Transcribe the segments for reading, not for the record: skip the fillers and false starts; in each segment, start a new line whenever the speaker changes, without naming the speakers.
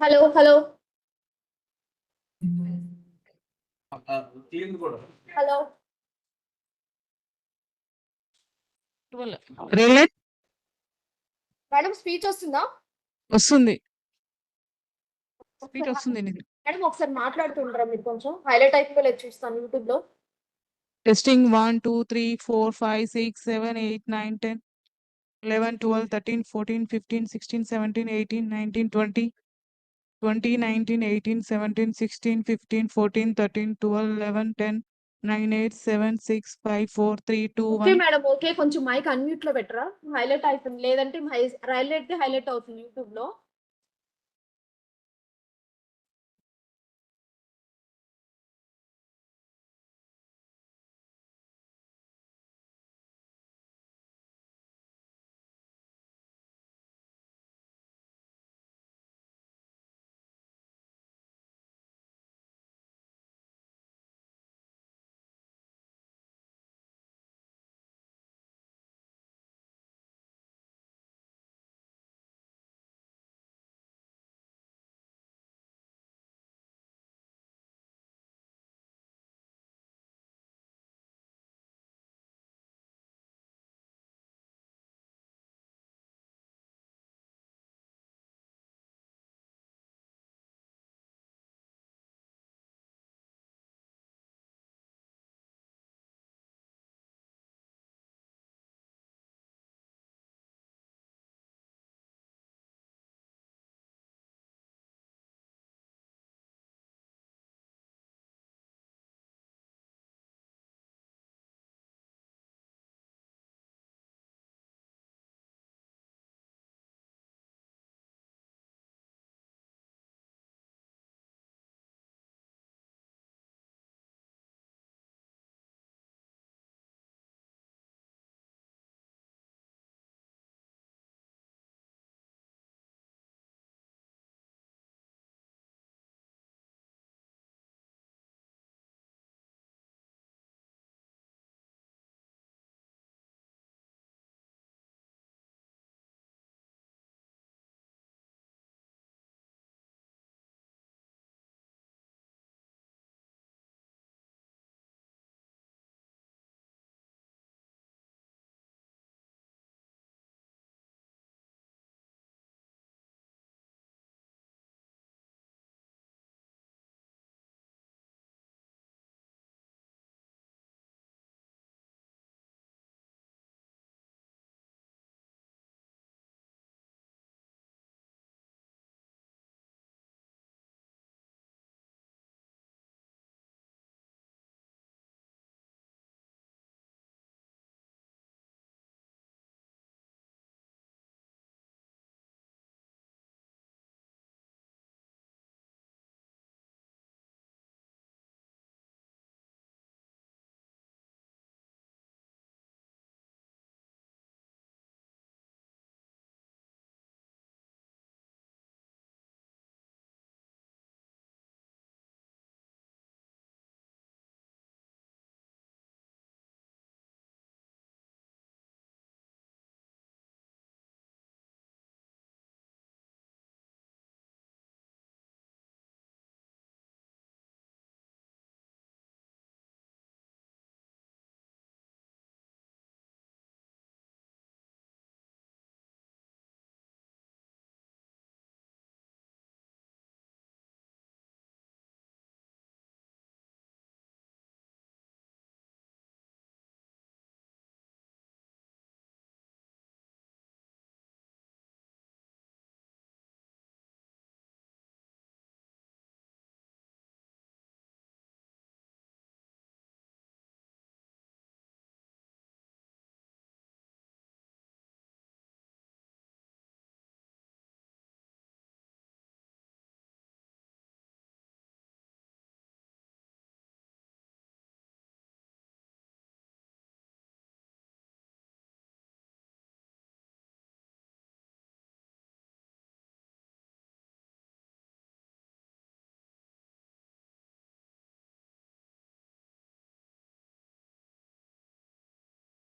Hello hello hello
relate
madam speech వస్తుందా?
వస్తుంది. Speech వస్తుంది నీకు.
మేడం ఒకసారి మాట్లాడుతుంటారా మీరు? కొంచెం హైలైట్ అయిపోలేదు, చూస్తాను యూట్యూబ్ లో.
Testing 1 2 3 4 5 6 7 8 9 10 11 12 13 14 15 16 17 18 19 20 20 19 18 17 16 15 14 13 12 11 10 9 8 7 6 5 4 3 2
okay
1.
Madam, okay. కొంచెం మైక్ అన్మ్యూట్ లో పెట్టరా? హైలైట్ అవుతుంది, లేదంటే హైలైట్ అవుతుంది యూట్యూబ్ లో.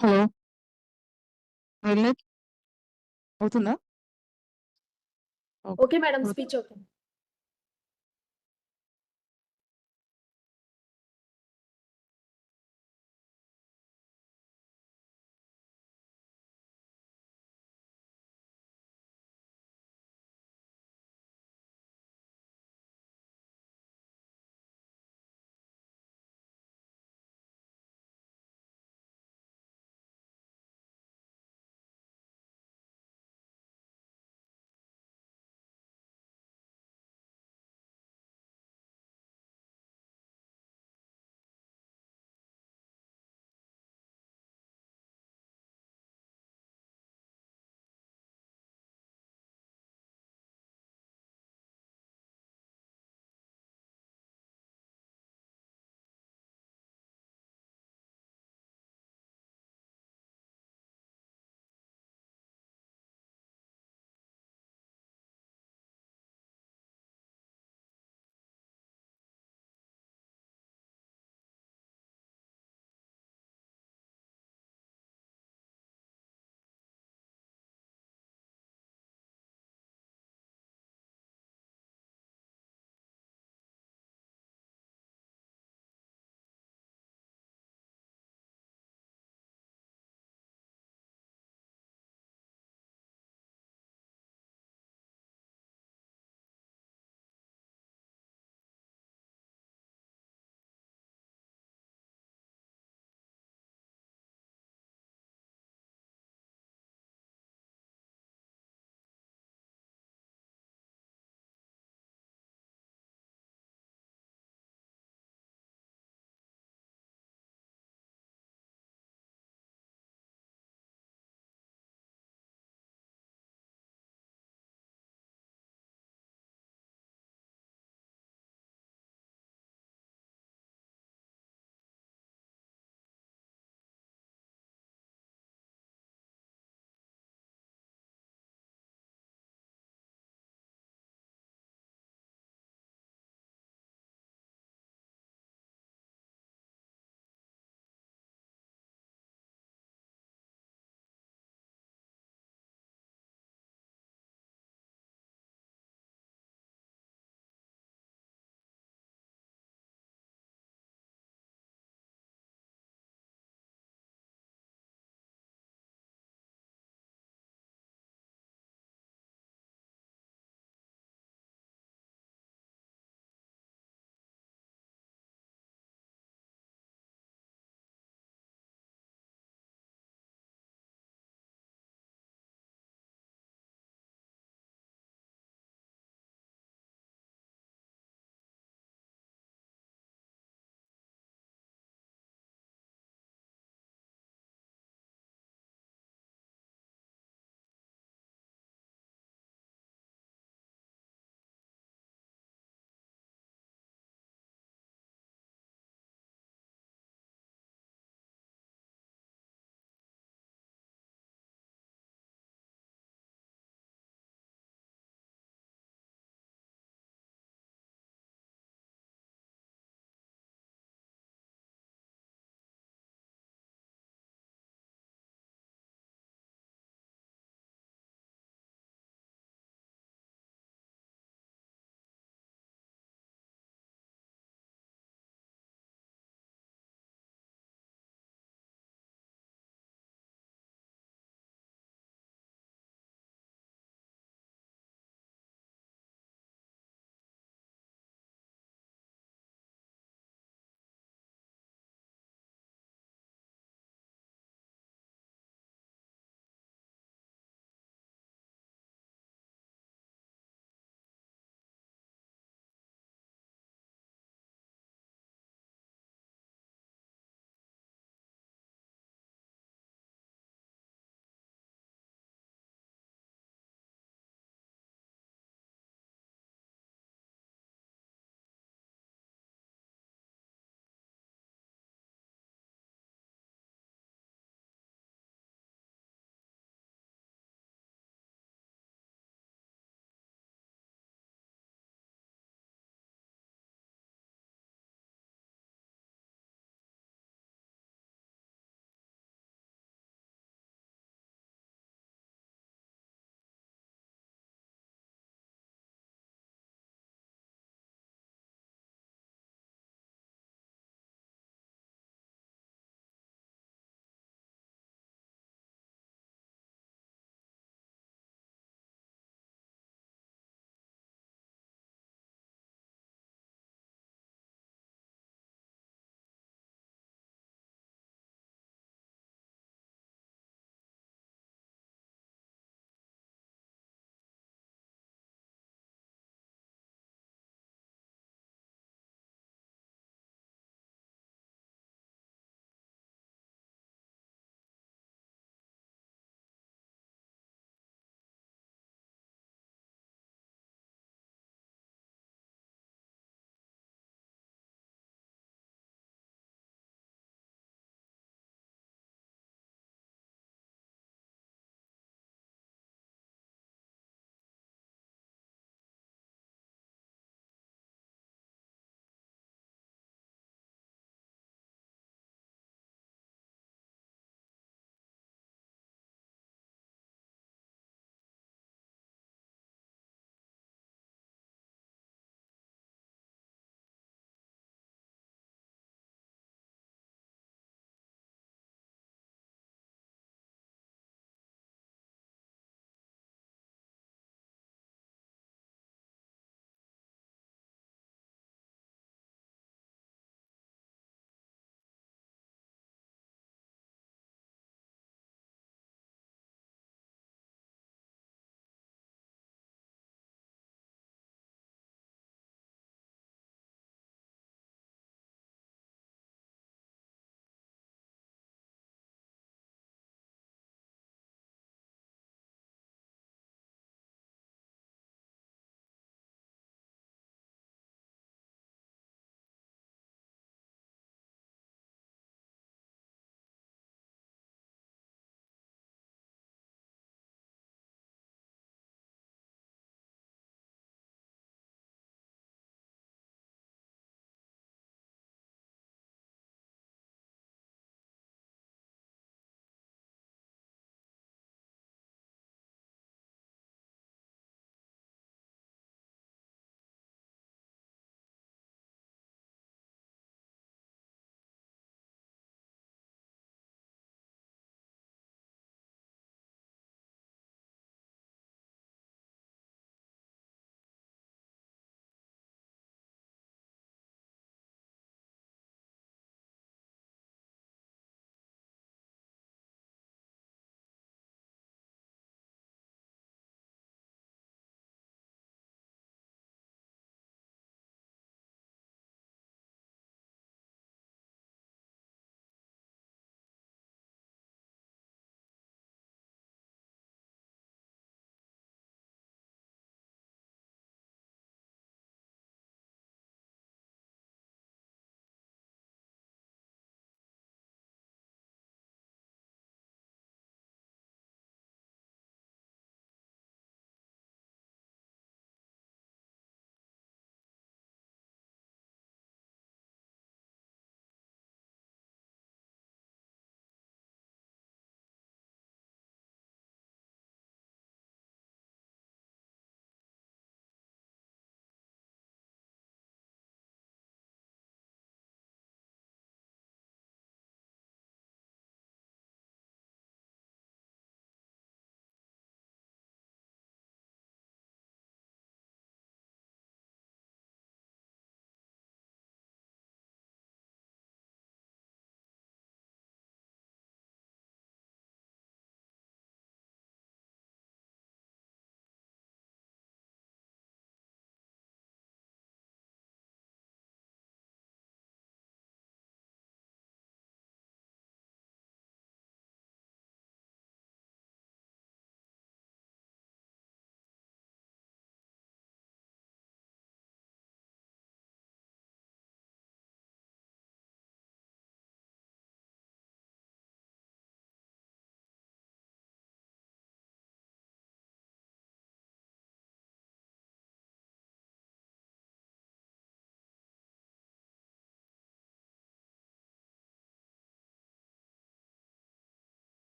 హలో రిలేట్ అవుతుందా?
Okay, madam,
Okay.
speech okay.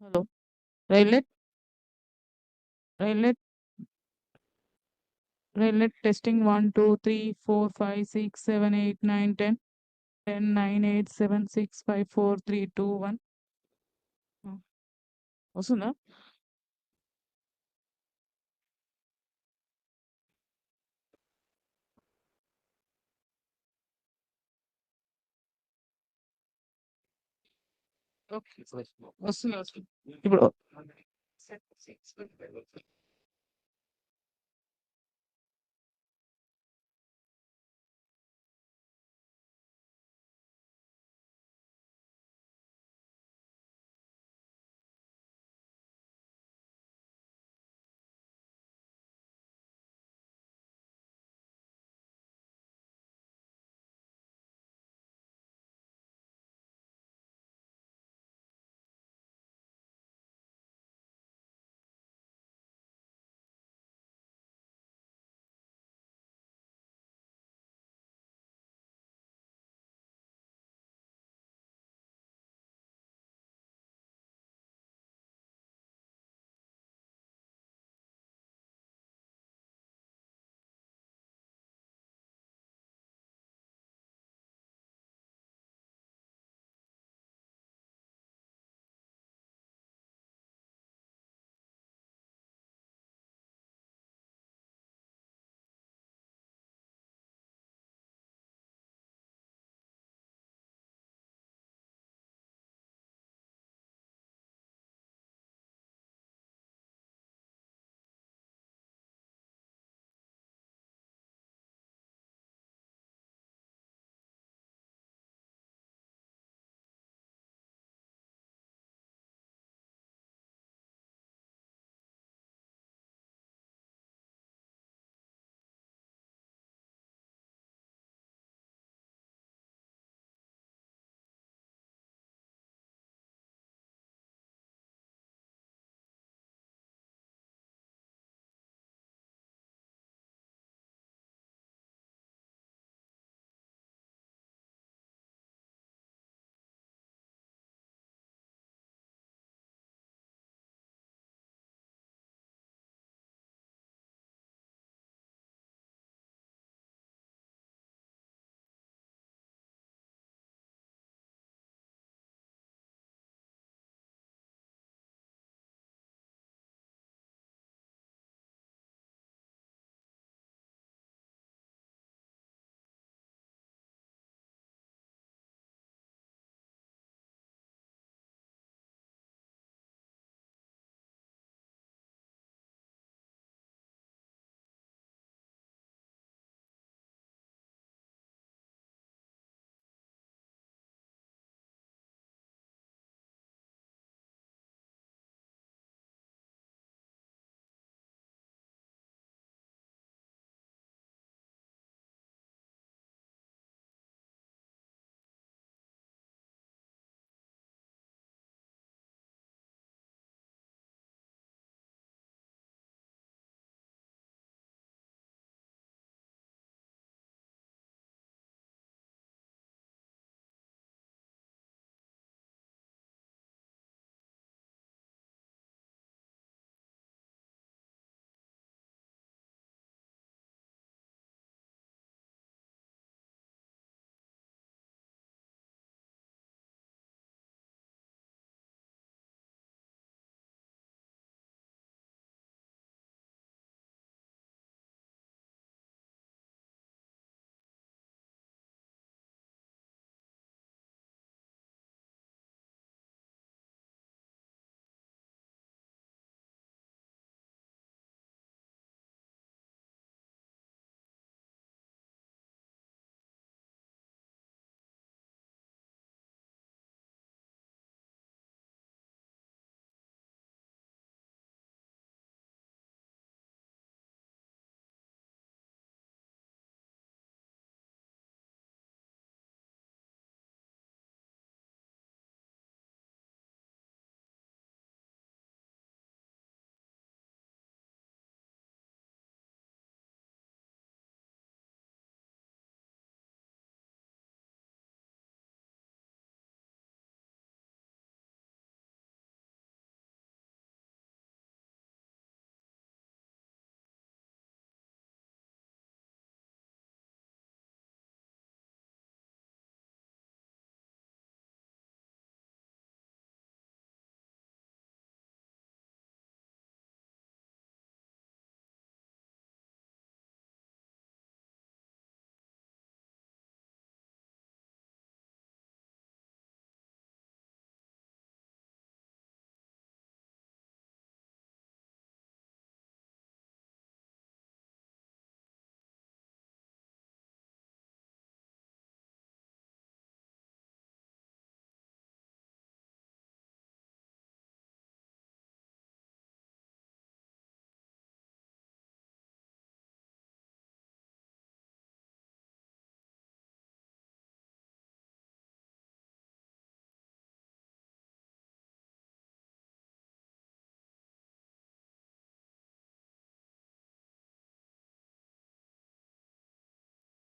Hello. Railet. Railet. Railet testing 1, 2, 3, 4, 5, 6, 7, 8, 9, 10. 10, 9, 8, 7, 6, 5, 4, 3, 2, 1. వస్తుందా? ఓకే. వస్తుంది. వస్తుంది. ఇప్పుడు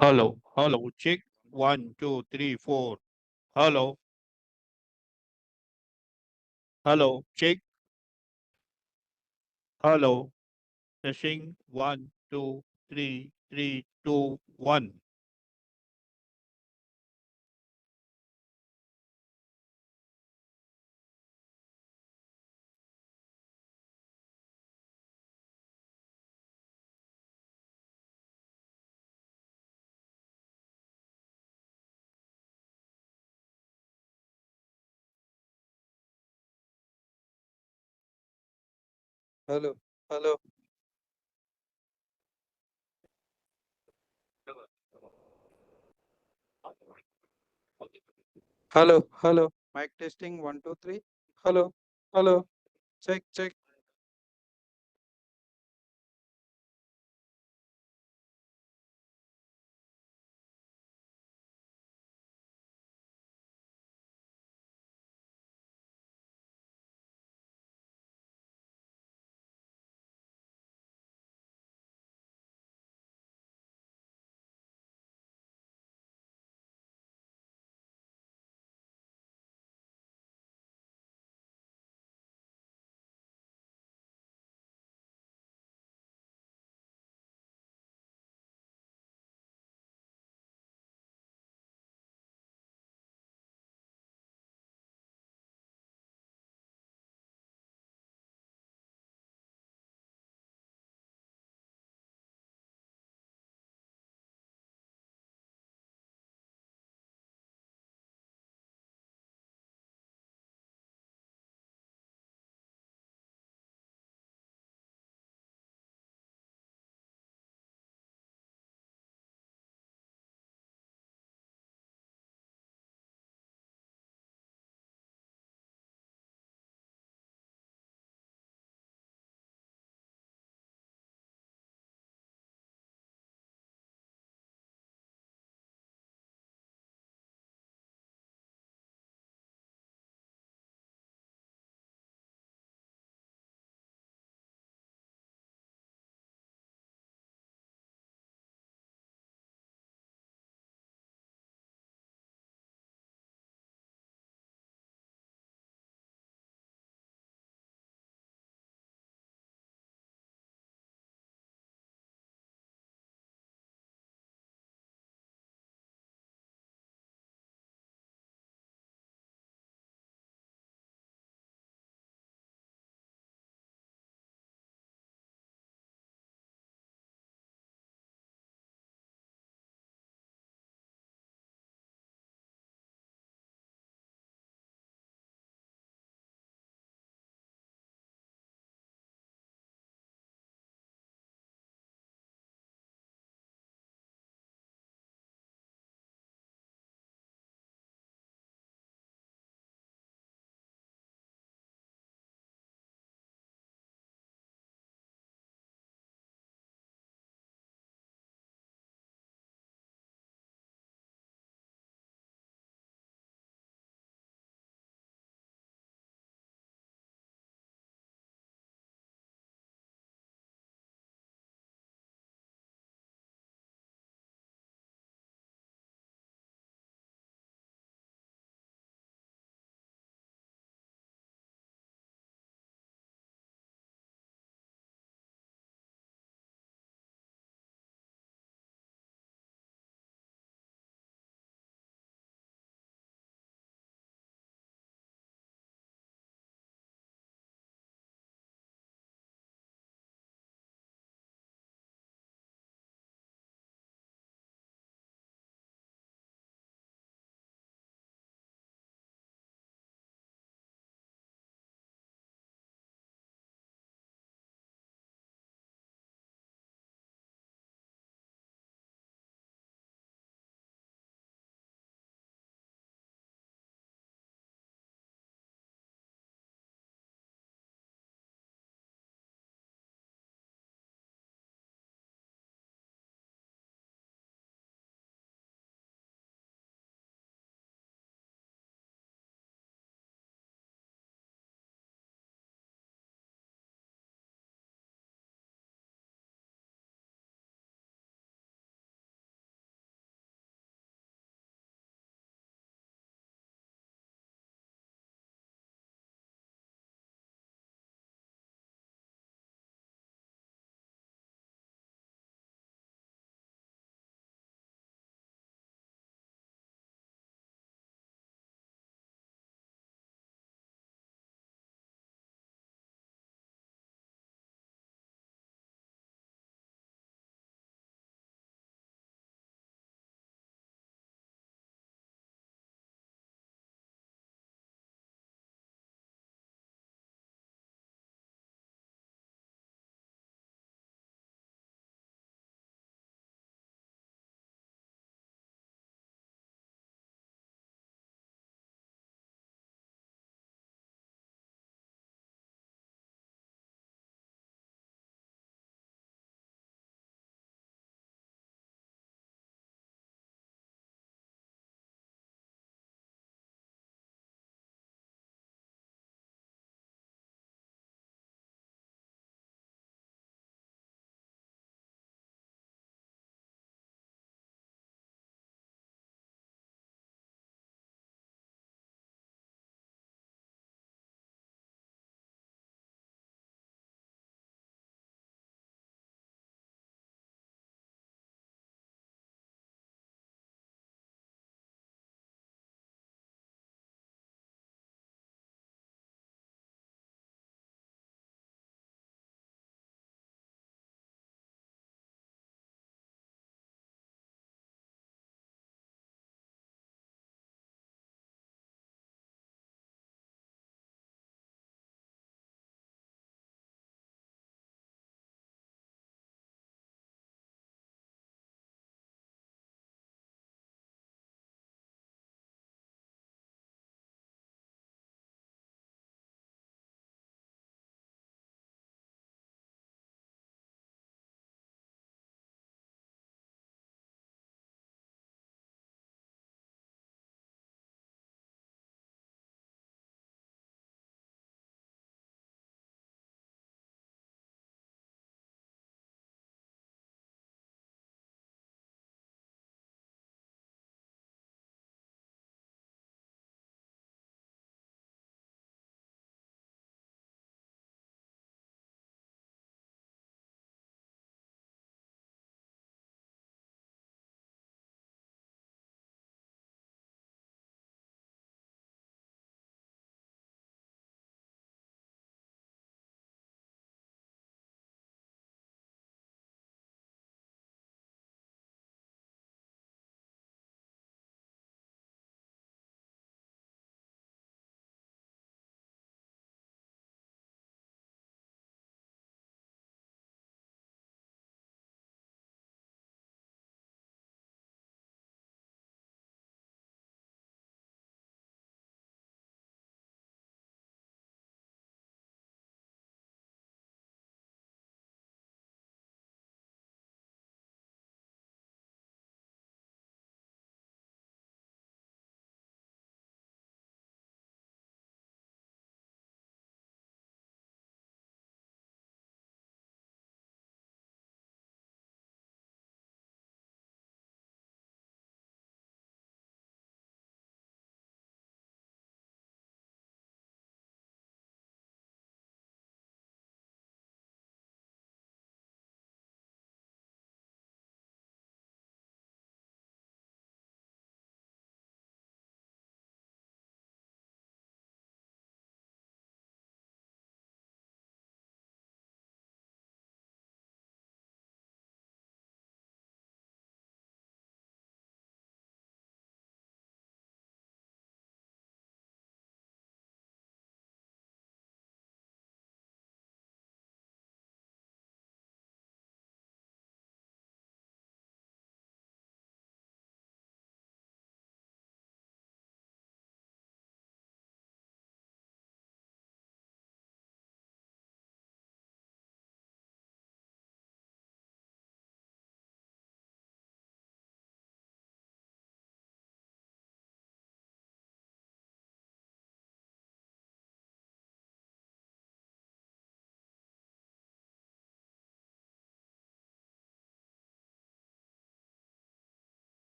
Hello, hello, check. 1, 2, 3, 4. Hello, hello, check. Hello, testing. 1, 2, 3, 3, 2, 1.
Hello, hello, hello. Mic testing 1, 2, 3. Hello, hello. Check, check.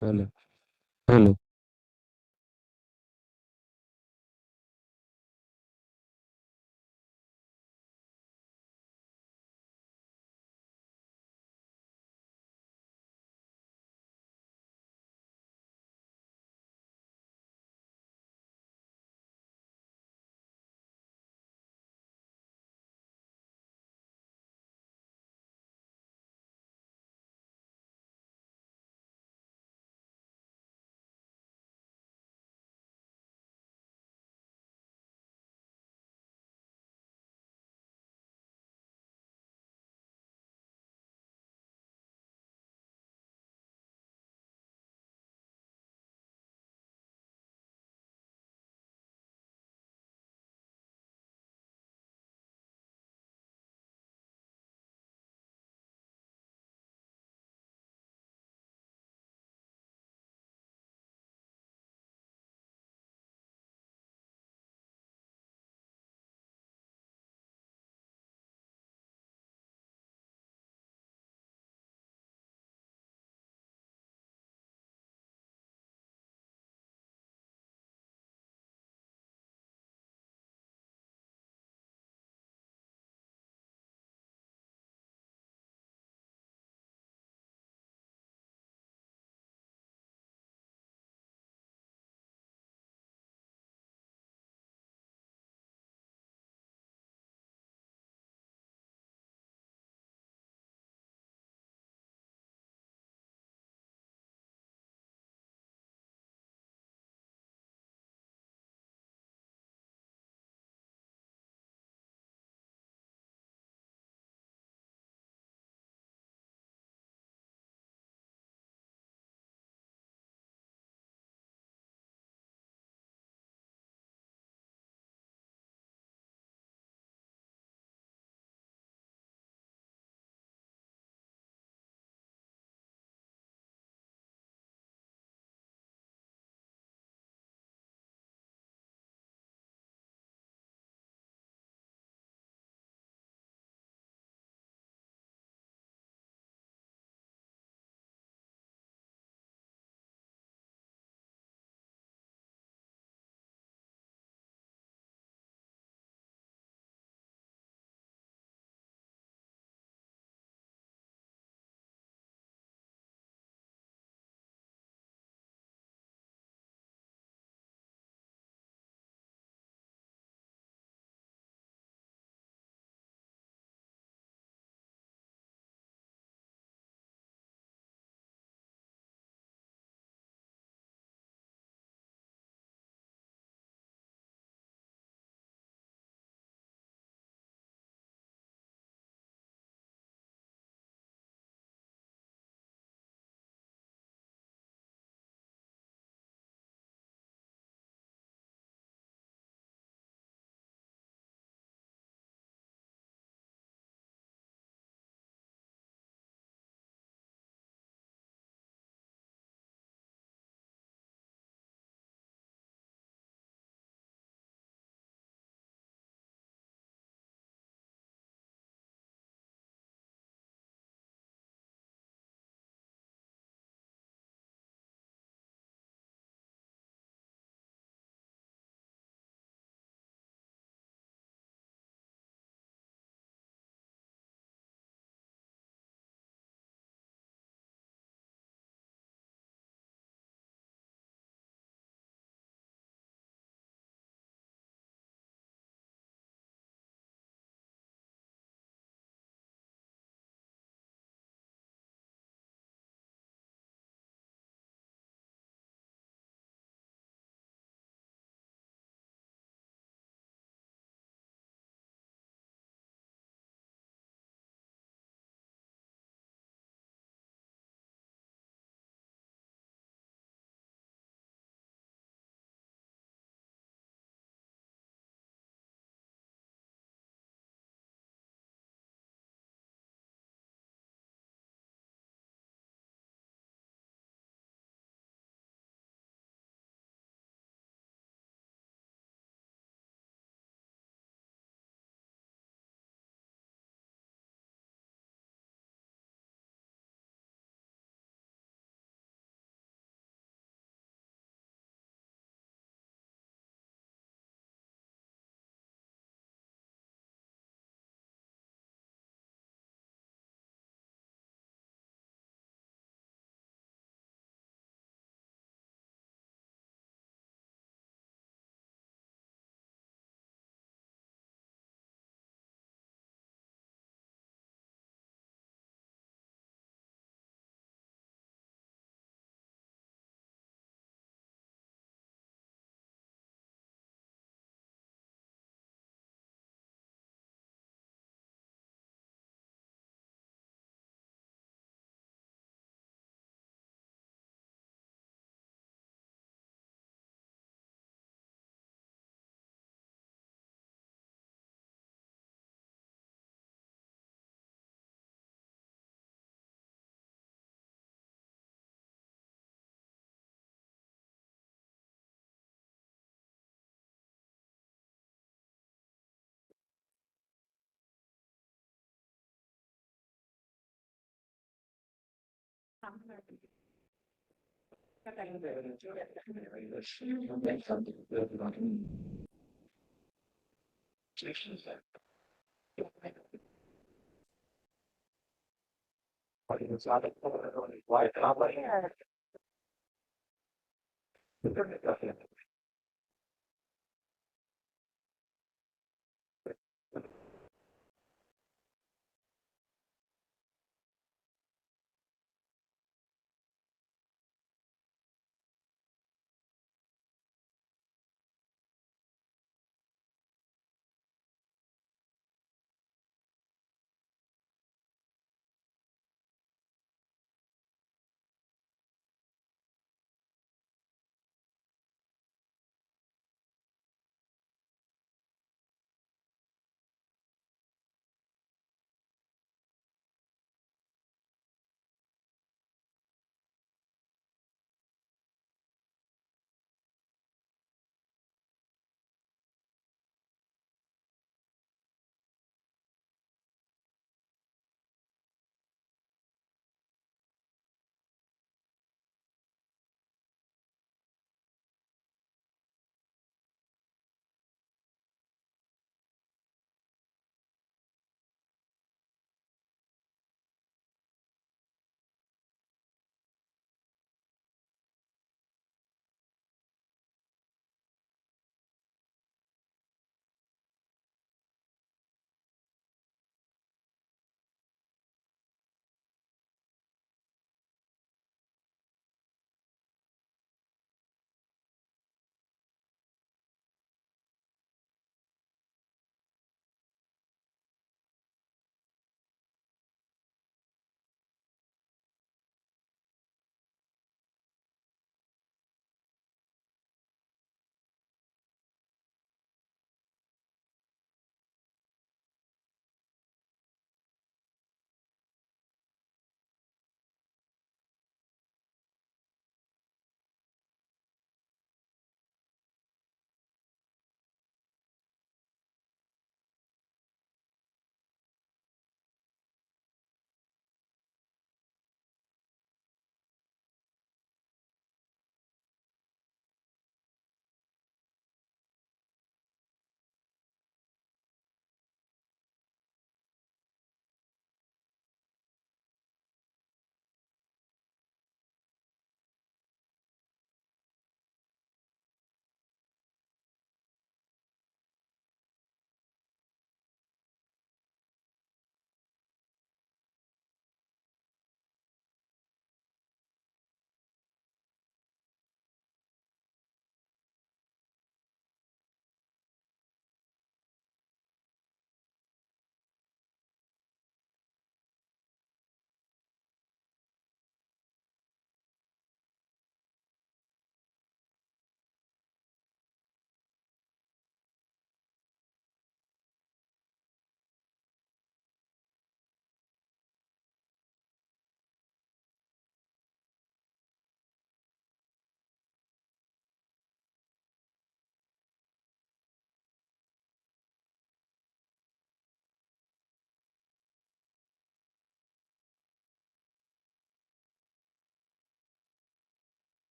Hello. Hello.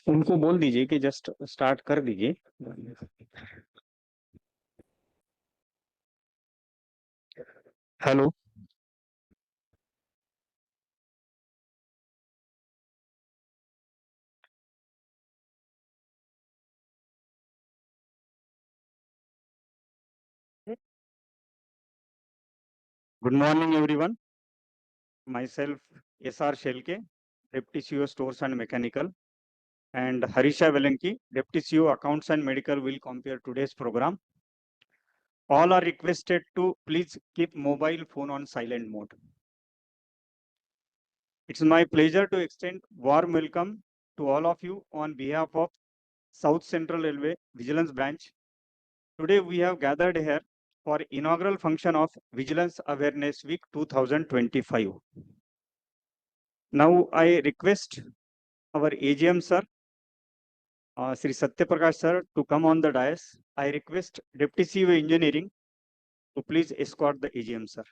उनको बोल दीजिए कि just start कर दीजिए। Hello. Good morning, everyone. Myself, SR Shelke, Deputy CEO Stores and Mechanical, and Harisha Velanki, Deputy CEO Accounts and Medical, will compare today's program. All are requested to please keep mobile phone on silent mode. It's my pleasure to extend warm welcome to all of you on behalf of South Central Railway Vigilance Branch. Today we have gathered here for inaugural function of Vigilance Awareness Week 2025. Now I request our AGM sir, Sri Satya Prakash sir, to come on the dais. I request Deputy CEO Engineering to please escort the AGM sir.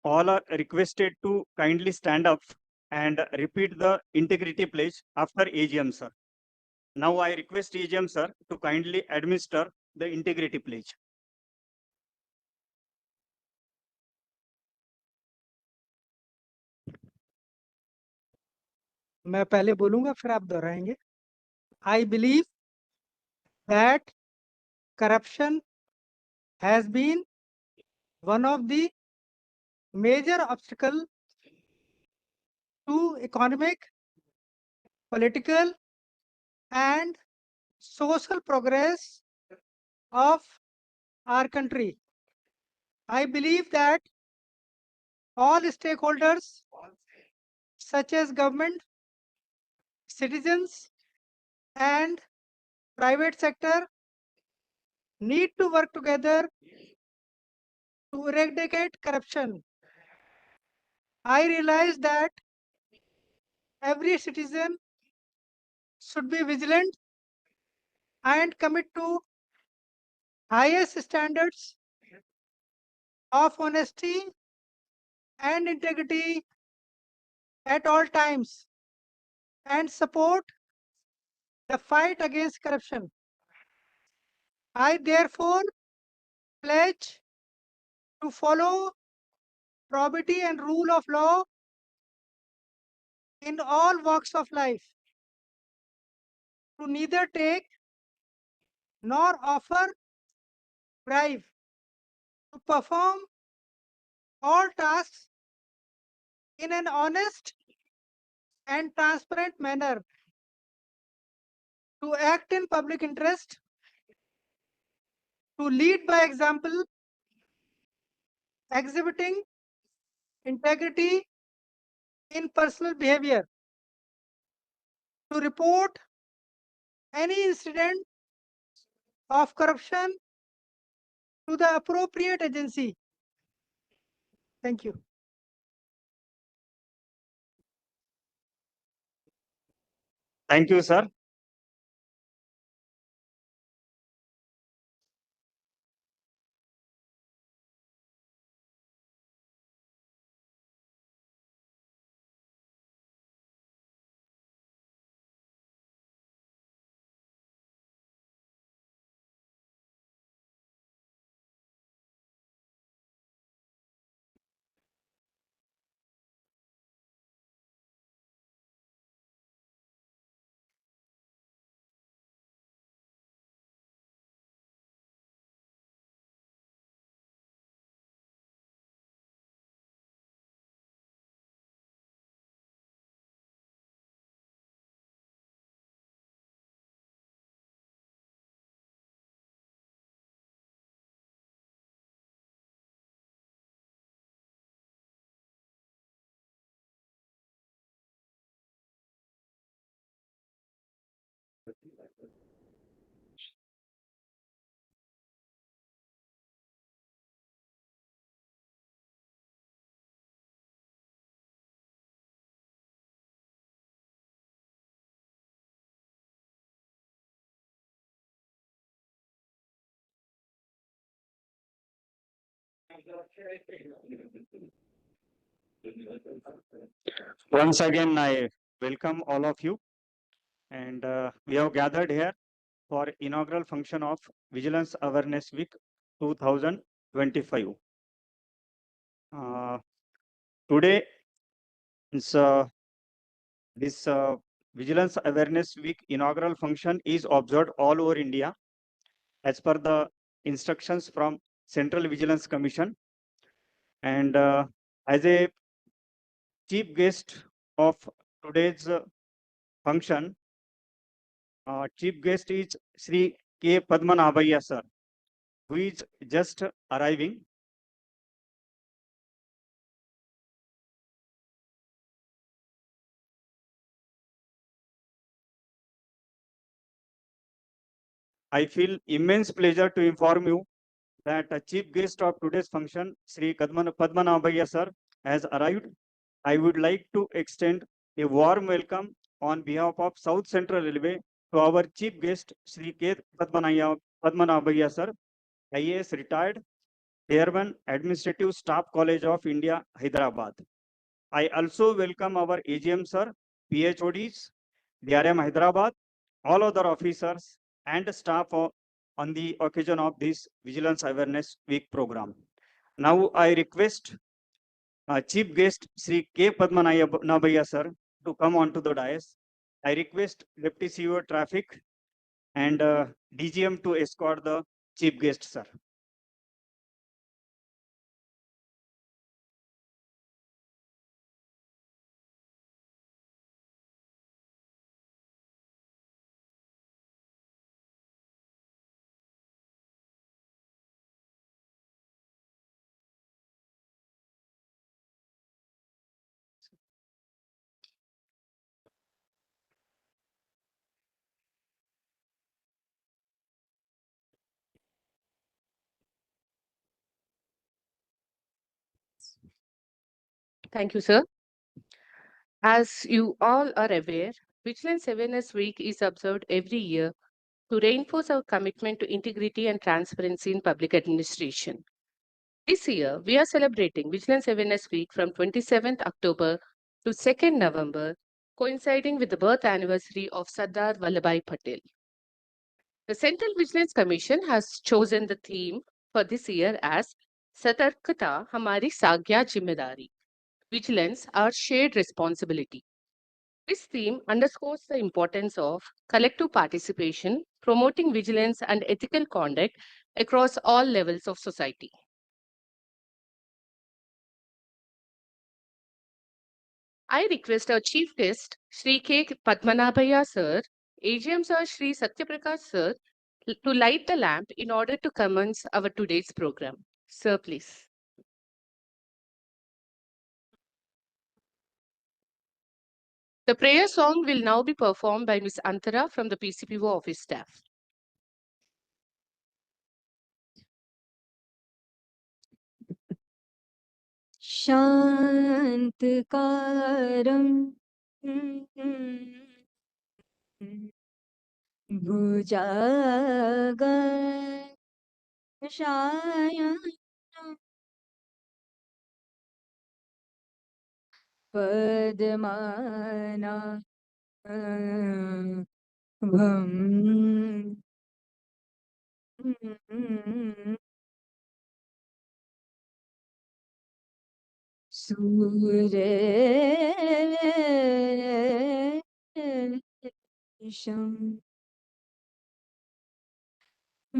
All are requested to kindly stand up and repeat the integrity pledge after AGM sir. Now I request AGM sir to kindly administer the integrity pledge.
मैं पहले बोलूंगा फिर आप दोहराएंगे। I believe that corruption has been one of the major obstacle to economic, political and social progress of our country. I believe that all stakeholders such as government, citizens and private sector need to work together to eradicate corruption. I realize that every citizen should be vigilant and commit to highest standards of honesty and integrity at all times and support the fight against corruption. I therefore pledge to follow probity and rule of law in all walks of life, to neither take nor offer bribe, to perform all tasks in an honest and transparent manner, to act in public interest, to lead by example, exhibiting integrity in personal behavior, to report any incident of corruption to the appropriate agency. Thank you.
Thank you, sir. Once again, I welcome all of you, and we have gathered here for inaugural function of Vigilance Awareness Week 2025. Today is this Vigilance Awareness Week inaugural function is observed all over India as per the instructions from Central Vigilance Commission. And as a chief guest of today's function, chief guest is Sri K. Padmanabhaiah sir, who is just arriving. I feel immense pleasure to inform you that a chief guest of today's function, Sri Padmanabhaiah sir, has arrived. I would like to extend a warm welcome on behalf of South Central Railway to our chief guest, Sri K. Padmanabhaiah sir, IAS retired, Chairman, Administrative Staff College of India, Hyderabad. I also welcome our AGM sir, PHODs, DRM Hyderabad, all other officers and staff on the occasion of this Vigilance Awareness Week program. Now I request Chief Guest Sri K. Padmanabhaiah sir to come onto the dais. I request Deputy CEO Traffic and DGM to escort the Chief Guest sir.
Thank you, sir. As you all are aware, Vigilance Awareness Week is observed every year to reinforce our commitment to integrity and transparency in public administration. This year, we are celebrating Vigilance Awareness Week from 27th October to 2nd November, coinciding with the birth anniversary of Sardar Vallabhbhai Patel. The Central Vigilance Commission has chosen the theme for this year as Satarkata Hamari Sagya Jimmedari. Vigilance, our shared responsibility. This theme underscores the importance of collective participation, promoting vigilance and ethical conduct across all levels of society. I request our chief guest, Sri K. Padmanabhaiah sir, AGM sir Sri Satyaprakash sir, to light the lamp in order to commence our today's program. Sir, please. The prayer song will now be performed by Ms. Antara from the PCPO office staff.
शान्तकारम् भुजगशयनम् पद्मनाभम् सुरेशम्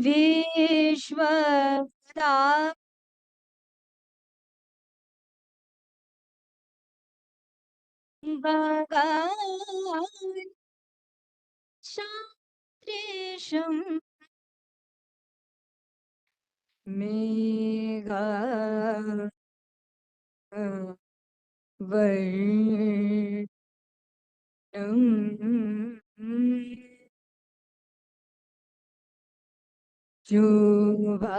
विश्वदा भगवान् शान्त्रेशम् मेघा वर्णम् शुभागम्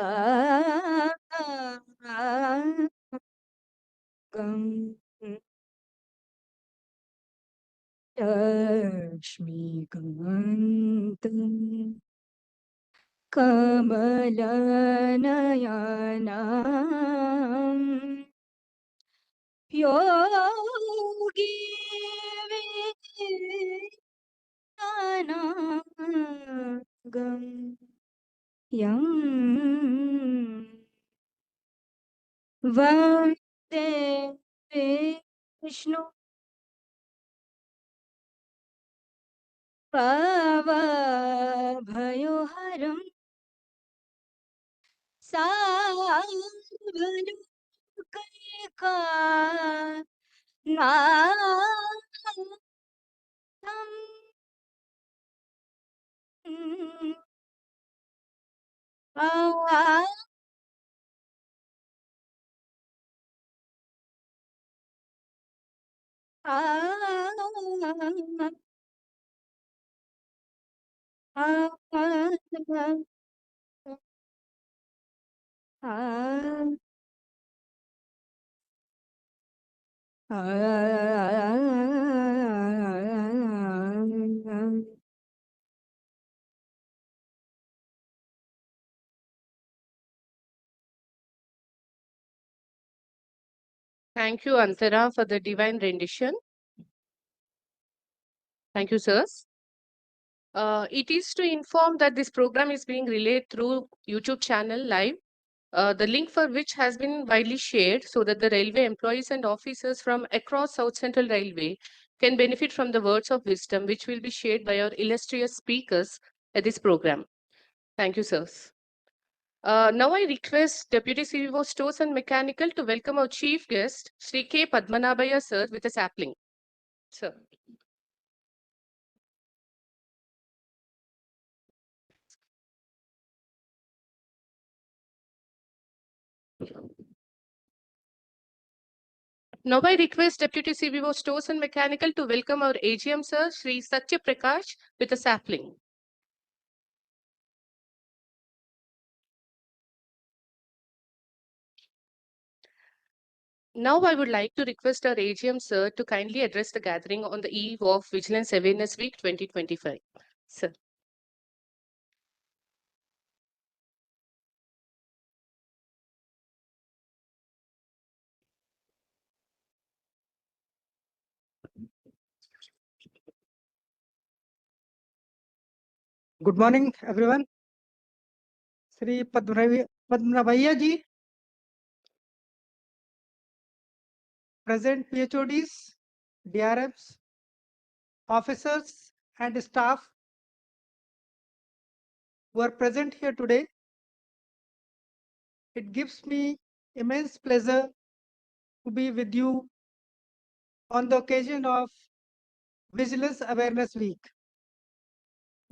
लक्ष्मीकान्तम् कमलनयनम् योगी वेदानागम् यं वन्दे Vishnu भवभयोहरम् सार्वलोकैकनाथम्
Thank you, Antara, for the divine rendition. Thank you, sirs. It is to inform that this program is being relayed through YouTube channel live, the link for which has been widely shared so that the railway employees and officers from across South Central Railway can benefit from the words of wisdom which will be shared by our illustrious speakers at this program. Thank you, sirs. Now I request Deputy CEO Stores and Mechanical to welcome our chief guest, Sri K. Padmanabhaya sir, with a sapling. Sir. Now I request Deputy CBO Stores and Mechanical to welcome our AGM sir, Sri Satya Prakash, with a sapling. Now I would like to request our AGM sir to kindly address the gathering on the eve of Vigilance Awareness Week 2025. Sir.
Good morning, everyone. Sri Padmanabhaya ji, present PHODs, DRMs, officers and staff who are present here today. It gives me immense pleasure to be with you on the occasion of Vigilance Awareness Week,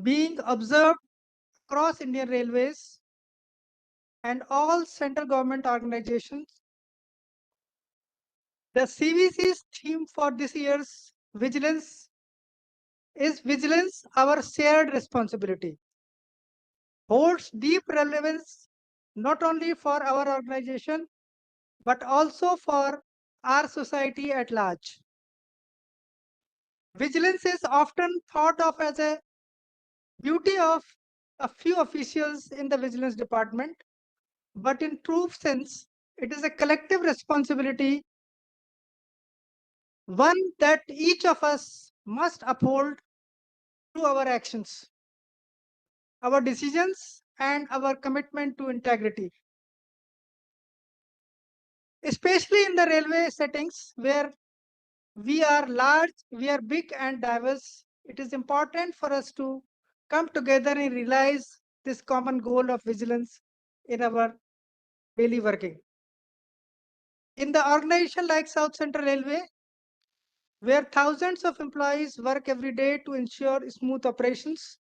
being observed across Indian Railways and all central government organizations. The CVC's theme for this year's Vigilance is Vigilance, our shared responsibility. Holds deep relevance not only for our organization, but also for our society at large. Vigilance is often thought of as a duty of a few officials in the vigilance department, but in true sense, it is a collective responsibility, one that each of us must uphold through our actions, our decisions, and our commitment to integrity. Especially in the railway settings where we are large, we are big and diverse, it is important for us to come together and realize this common goal of vigilance in our daily working. In the organization like South Central Railway, where thousands of employees work every day to ensure smooth operations,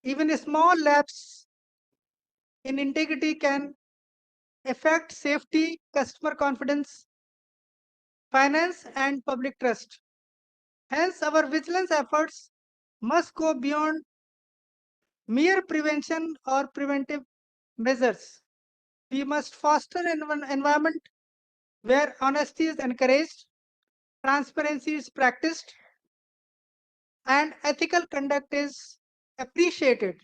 even a small lapse in integrity can affect safety, customer confidence, finance, and public trust. Hence, our vigilance efforts must go beyond mere prevention or preventive measures. We must foster an environment where honesty is encouraged, transparency is practiced, and ethical conduct is appreciated.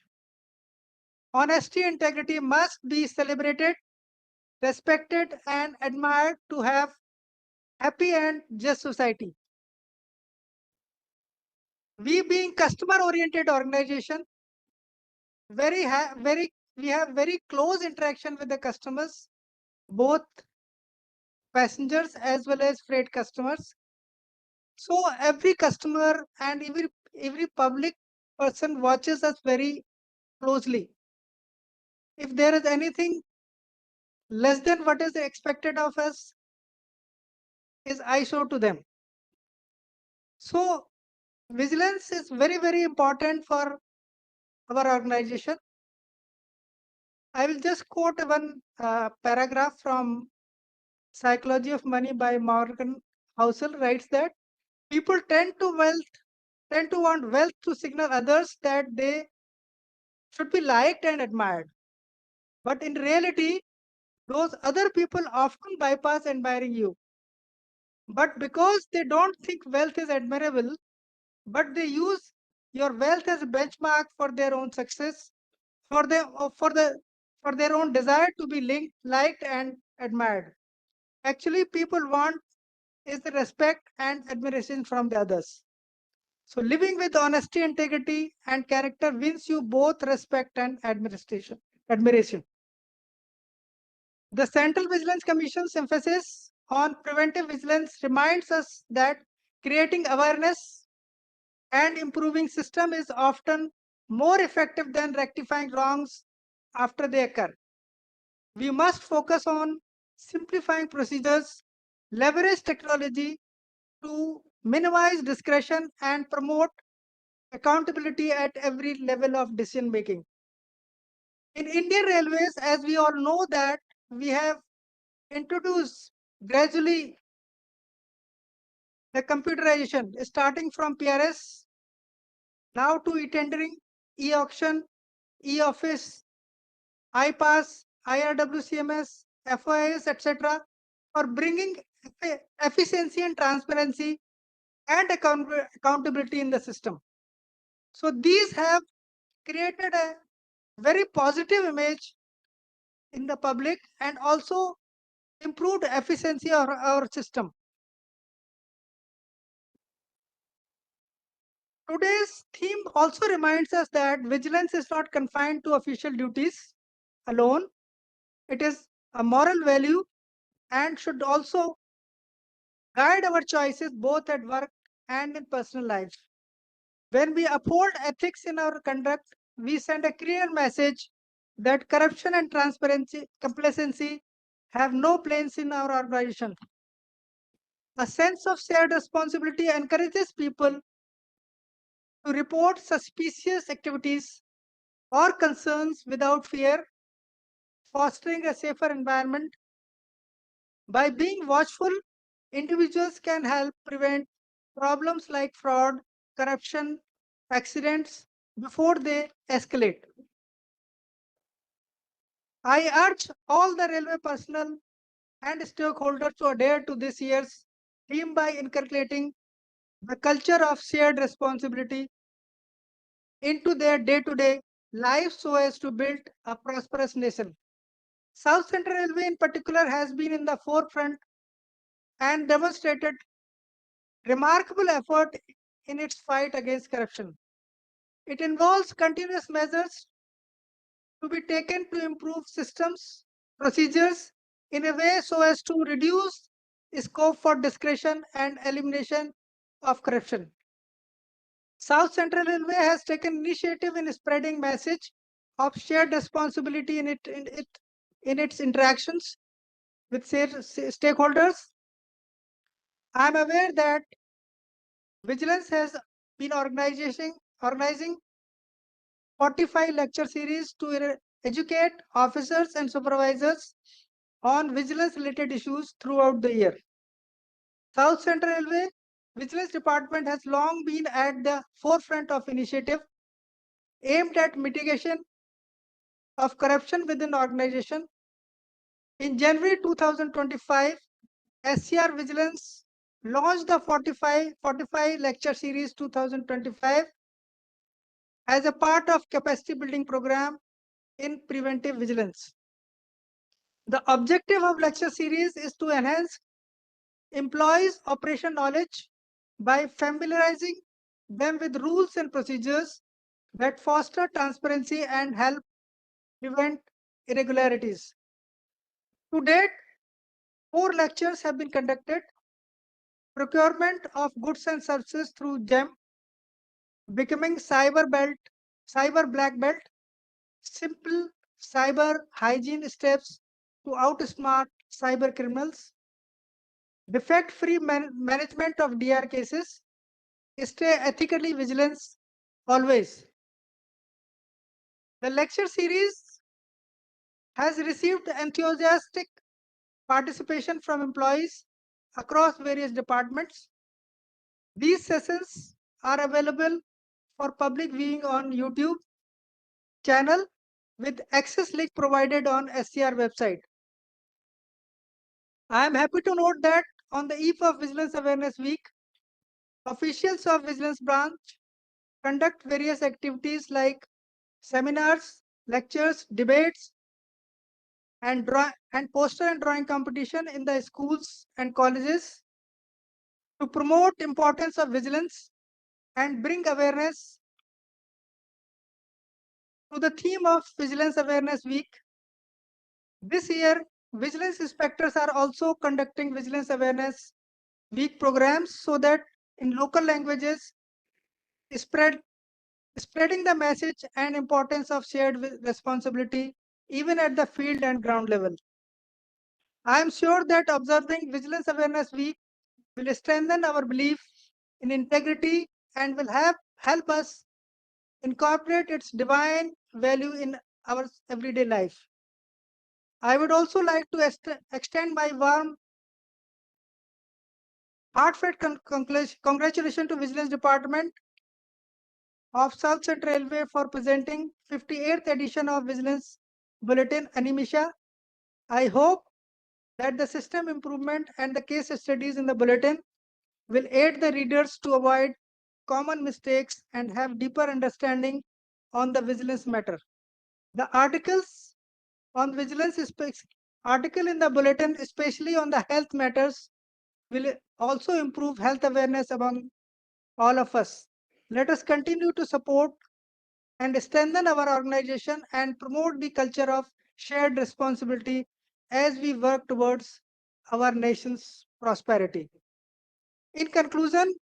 Honesty and integrity must be celebrated, respected, and admired to have happy and just society. We being customer-oriented organization, we have very close interaction with the customers, both passengers as well as freight customers. So every customer and every public person watches us very closely. If there is anything less than what is expected of us, is I show to them. So vigilance is very important for our organization. I will just quote one paragraph from Psychology of Money by Morgan Housel. Writes that people tend to want wealth to signal others that they should be liked and admired. But in reality, those other people often bypass admiring you. But because they don't think wealth is admirable, but they use your wealth as a benchmark for their own success, for their own desire to be linked, liked, and admired. Actually, people want is the respect and admiration from the others. So living with honesty, integrity, and character wins you both respect and admiration. The Central Vigilance Commission's emphasis on preventive vigilance reminds us that creating awareness and improving system is often more effective than rectifying wrongs after they occur. We must focus on simplifying procedures, leverage technology to minimize discretion, and promote accountability at every level of decision making. In Indian Railways, as we all know that we have introduced gradually the computerization starting from PRS now to e-tendering, e-auction, e-office, iPass, IRWCMS, FOIS, etc. for bringing efficiency and transparency and accountability in the system. So these have created a very positive image in the public and also improved efficiency of our system. Today's theme also reminds us that vigilance is not confined to official duties alone. It is a moral value and should also guide our choices both at work and in personal life. When we uphold ethics in our conduct, we send a clear message that corruption and complacency have no place in our organization. A sense of shared responsibility encourages people to report suspicious activities or concerns without fear, fostering a safer environment. By being watchful, individuals can help prevent problems like fraud, corruption, accidents before they escalate. I urge all the railway personnel and stakeholders to adhere to this year's theme by inculcating the culture of shared responsibility into their day-to-day life so as to build a prosperous nation. South Central Railway in particular has been in the forefront and demonstrated remarkable effort in its fight against corruption. It involves continuous measures to be taken to improve systems, procedures in a way so as to reduce scope for discretion and elimination of corruption. South Central Railway has taken initiative in spreading message of shared responsibility in its interactions with stakeholders. I am aware that Vigilance has been organizing 45 lecture series to educate officers and supervisors on vigilance related issues throughout the year. South Central Railway Vigilance Department has long been at the forefront of initiative aimed at mitigation of corruption within organization. In January 2025, SCR Vigilance launched the 45 lecture series 2025 as a part of capacity building program in preventive vigilance. The objective of lecture series is to enhance employees' operation knowledge by familiarizing them with rules and procedures that foster transparency and help prevent irregularities. To date, 4 lectures have been conducted: procurement of goods and services through GEM, becoming cyber black belt, simple cyber hygiene steps to outsmart cyber criminals, defect-free management of DR cases, stay ethically vigilant always. The lecture series has received enthusiastic participation from employees across various departments. These sessions are available for public viewing on YouTube channel with access link provided on SCR website. I am happy to note that on the eve of Vigilance Awareness Week, officials of Vigilance Branch conduct various activities like seminars, lectures, debates, and poster and drawing competition in the schools and colleges to promote importance of vigilance and bring awareness to the theme of Vigilance Awareness Week. This year, vigilance inspectors are also conducting Vigilance Awareness Week programs so that in local languages, spreading the message and importance of shared responsibility even at the field and ground level. I am sure that observing Vigilance Awareness Week will strengthen our belief in integrity and will help us incorporate its divine value in our everyday life. I would also like to extend my warm, heartfelt congratulations to Vigilance Department of South Central Railway for presenting 58th edition of Vigilance Bulletin Animisha. I hope that the system improvement and the case studies in the bulletin will aid the readers to avoid common mistakes and have deeper understanding on the vigilance matter. The articles on vigilance article in the bulletin, especially on the health matters, will also improve health awareness among all of us. Let us continue to support and strengthen our organization and promote the culture of shared responsibility as we work towards our nation's prosperity. In conclusion,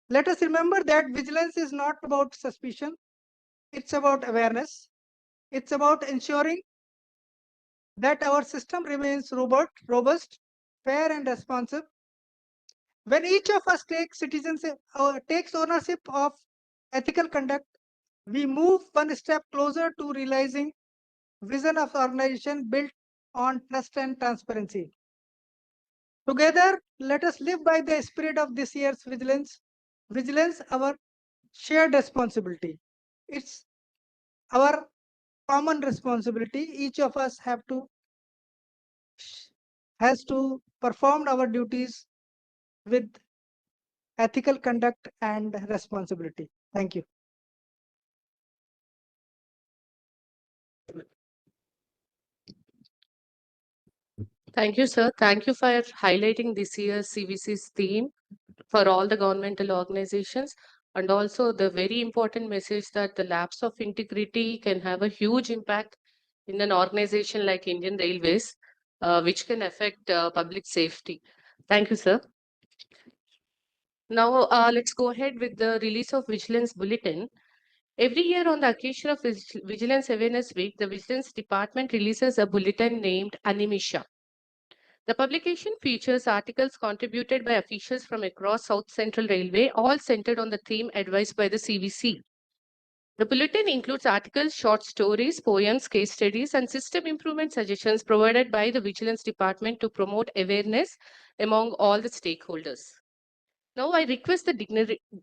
let us remember that vigilance is not about suspicion, it's about awareness. It's about ensuring that our system remains robust, fair, and responsive. When each of us takes ownership of ethical conduct, we move one step closer to realizing vision of organization built on trust and transparency. Together, let us live by the spirit of this year's vigilance. Vigilance, our shared responsibility. It's our common responsibility. Each of us have to has to perform our duties with ethical conduct and responsibility. Thank you.
Thank you, sir. Thank you for highlighting this year's CVC's theme for all the governmental organizations, and also the very important message that the lapse of integrity can have a huge impact in an organization like Indian Railways, which can affect public safety. Thank you, sir. Now, let's go ahead with the release of Vigilance Bulletin. Every year on the occasion of Vigilance Awareness Week, the Vigilance Department releases a bulletin named Animisha. The publication features articles contributed by officials from across South Central Railway, all centered on the theme advised by the CVC. The bulletin includes articles, short stories, poems, case studies, and system improvement suggestions provided by the Vigilance Department to promote awareness among all the stakeholders. Now, I request the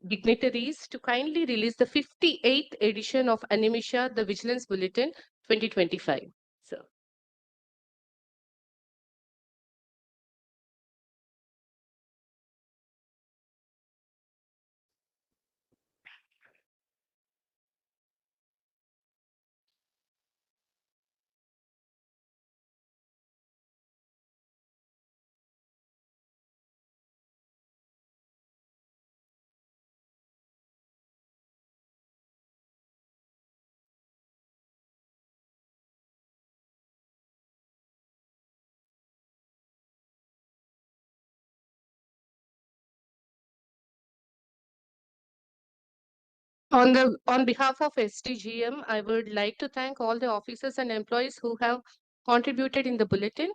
dignitaries to kindly release the 58th edition of Animisha, the Vigilance Bulletin 2025. Sir. On behalf of SDGM, I would like to thank all the officers and employees who have contributed in the bulletin.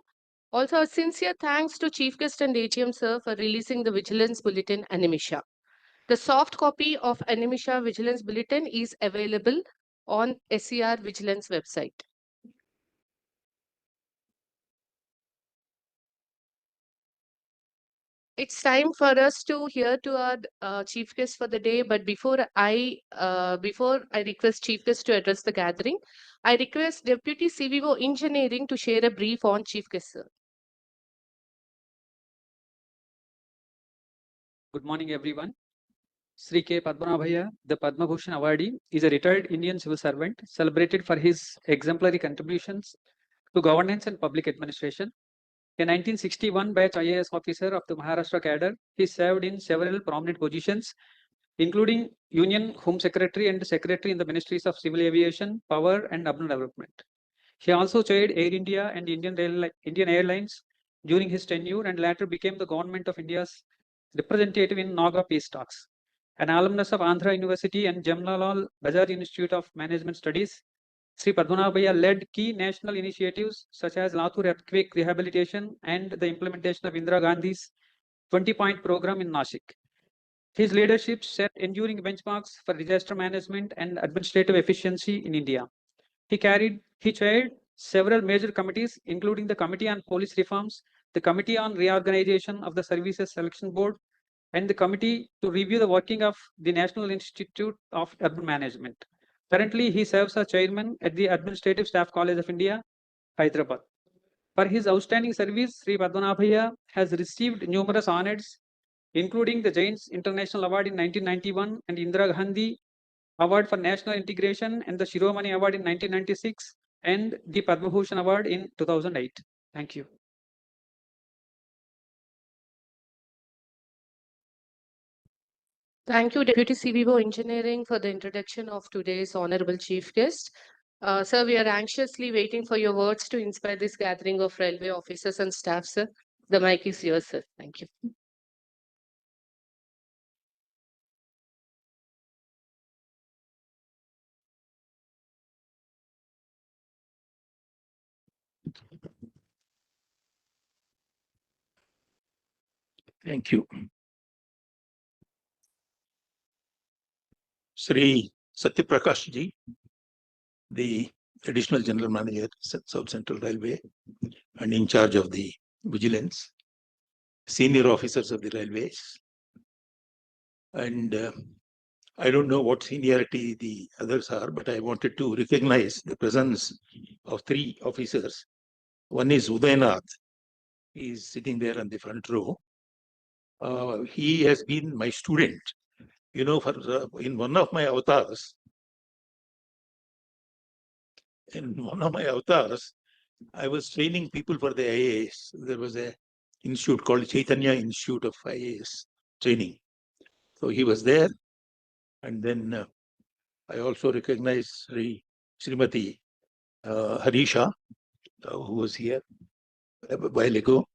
Also, a sincere thanks to Chief Guest and AGM Sir for releasing the Vigilance Bulletin Animisha. The soft copy of Animisha Vigilance Bulletin is available on SCR Vigilance website. It's time for us to hear to our chief guest for the day. But before I request chief guest to address the gathering, I request Deputy CVO Engineering to share a brief on chief guest, sir.
Good morning, everyone. Sri K. Padmanabhaya, the Padma Bhushan awardee, is a retired Indian civil servant celebrated for his exemplary contributions to governance and public administration. A 1961 batch IAS officer of the Maharashtra cadre, he served in several prominent positions, including Union Home Secretary and Secretary in the Ministries of Civil Aviation, Power and Urban Development. He also chaired Air India and Indian Airlines during his tenure and later became the Government of India's representative in Naga peace talks. An alumnus of Andhra University and Jamnalal Bazar Institute of Management Studies, Sri Padmanabhaya led key national initiatives such as Latur earthquake rehabilitation and the implementation of Indira Gandhi's 20-point program in Nashik. His leadership set enduring benchmarks for disaster management and administrative efficiency in India. He chaired several major committees, including the Committee on Police Reforms, the Committee on Reorganization of the Services Selection Board, and the Committee to review the working of the National Institute of Urban Management. Currently, he serves as chairman at the Administrative Staff College of India, Hyderabad. For his outstanding service, Sri Padmanabhaya has received numerous honors, including the Jains International Award in 1991 and Indira Gandhi Award for National Integration and the Shiromani Award in 1996 and the Padma Bhushan Award in 2008. Thank you.
Thank you, Deputy CVO Engineering, for the introduction of today's honorable chief guest. Sir, we are anxiously waiting for your words to inspire this gathering of railway officers and staff, sir. The mic is yours, sir. Thank you.
Thank you. Sri Satyaprakash ji, the Additional General Manager, South Central Railway, and in charge of the Vigilance, senior officers of the railways, and I don't know what seniority the others are, but I wanted to recognize the presence of three officers. One is Udayanath, He is sitting there on the front row. He has been my student. You know, in one of my avatars, I was training people for the IAS. There was a institute called Chaitanya Institute of IAS training. So he was there. And then I also recognize Srimati Harisha, who was here a while ago.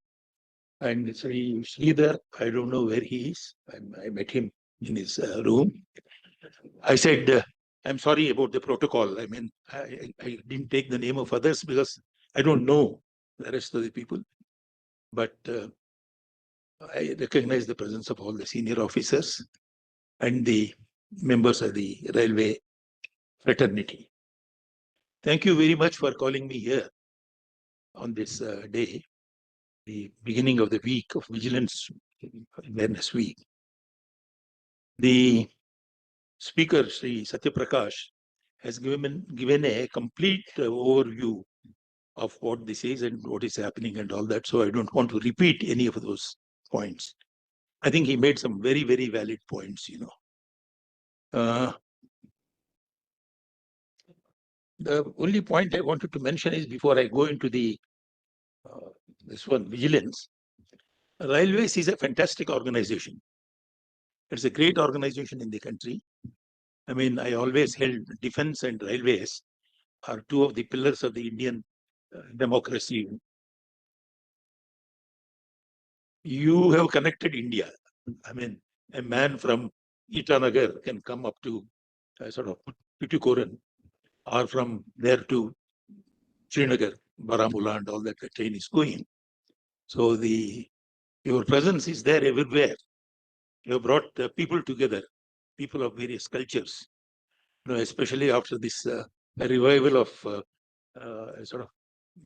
And Sri Sridhar, I don't know where he is. I met him in his room. I said, I'm sorry about the protocol. I mean, I didn't take the name of others because I don't know the rest of the people. But I recognize the presence of all the senior officers and the members of the railway fraternity. Thank you very much for calling me here on this day, the beginning of the week of Vigilance Awareness Week. The speaker, Sri Satyaprakash, has given a complete overview of what this is and what is happening and all that. So I don't want to repeat any of those points. I think he made some very, very valid points, you know. The only point I wanted to mention is before I go into the this one, Vigilance. Railways is a fantastic organization. It's a great organization in the country. I mean, I always held defense and railways are two of the pillars of the Indian democracy. You have connected India. I mean, a man from Itanagar can come up to sort of Tuticorin, or from there to Srinagar, Baramulla, and all that the train is going. So your presence is there everywhere. You have brought people together, people of various cultures. You know, especially after this revival of sort of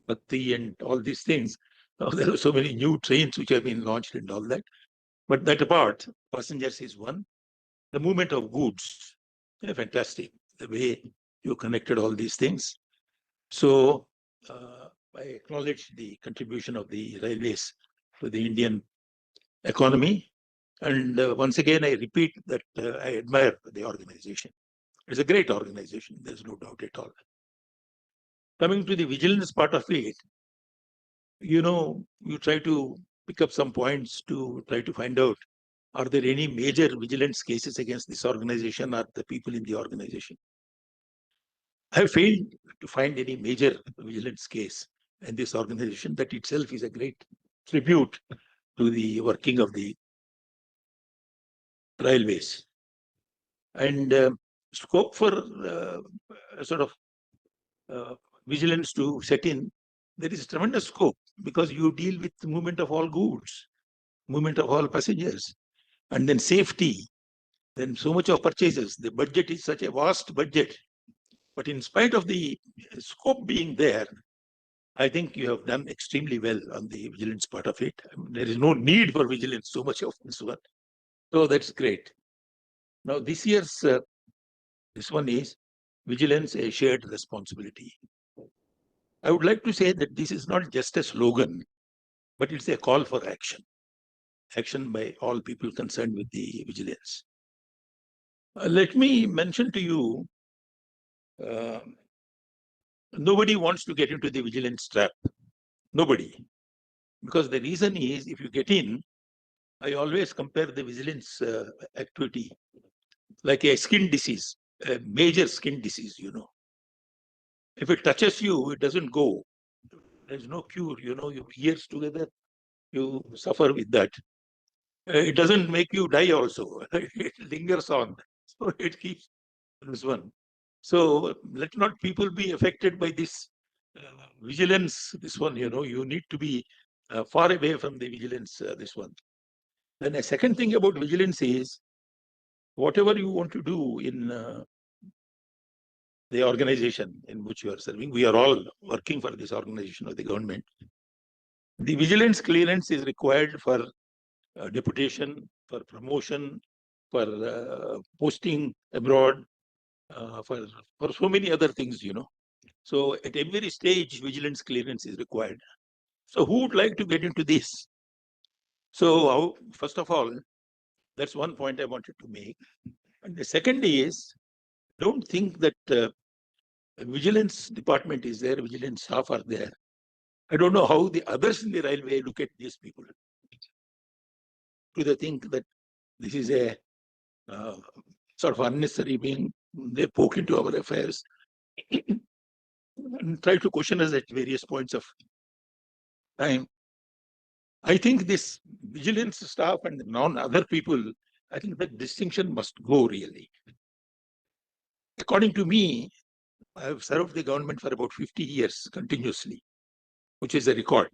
Bhakti and all these things. Now, there are so many new trains which have been launched and all that. But that apart, passengers is one. The movement of goods, fantastic. The way you connected all these things. So I acknowledge the contribution of the railways to the Indian economy. And once again, I repeat that I admire the organization. It's a great organization. There's no doubt at all. Coming to the vigilance part of it, you know, you try to pick up some points to try to find out, are there any major vigilance cases against this organization or the people in the organization? I failed to find any major vigilance case in this organization. That itself is a great tribute to the working of the railways. And scope for sort of vigilance to set in, there is tremendous scope because you deal with the movement of all goods, movement of all passengers, and then safety, then so much of purchases. The budget is such a vast budget. But in spite of the scope being there, I think you have done extremely well on the vigilance part of it. I mean, there is no need for vigilance so much of this one. So that's great. Now, this year's, this one is Vigilance, a Shared Responsibility. I would like to say that this is not just a slogan, but it's a call for action. Action by all people concerned with the vigilance. Let me mention to you, nobody wants to get into the vigilance trap. Nobody. Because the reason is, if you get in, I always compare the vigilance activity like a skin disease, a major skin disease, you know. If it touches you, it doesn't go. There's no cure, you know, your years together, you suffer with that. It doesn't make you die also. It lingers on. So it keeps this one. So let not people be affected by this vigilance, this one, you know, you need to be far away from the vigilance, this one. Then a second thing about vigilance is, whatever you want to do in the organization in which you are serving, we are all working for this organization of the government. The vigilance clearance is required for deputation, for promotion, for posting abroad, for so many other things, you know. So at every stage, vigilance clearance is required. So who would like to get into this? So first of all, that's one point I wanted to make. And the second is, don't think that vigilance department is there, vigilance staff are there. I don't know how the others in the railway look at these people. Do they think that this is a sort of unnecessary being? They poke into our affairs and try to question us at various points of time. I think this vigilance staff and other people, I think that distinction must go really. According to me, I have served the government for about 50 years continuously, which is a record.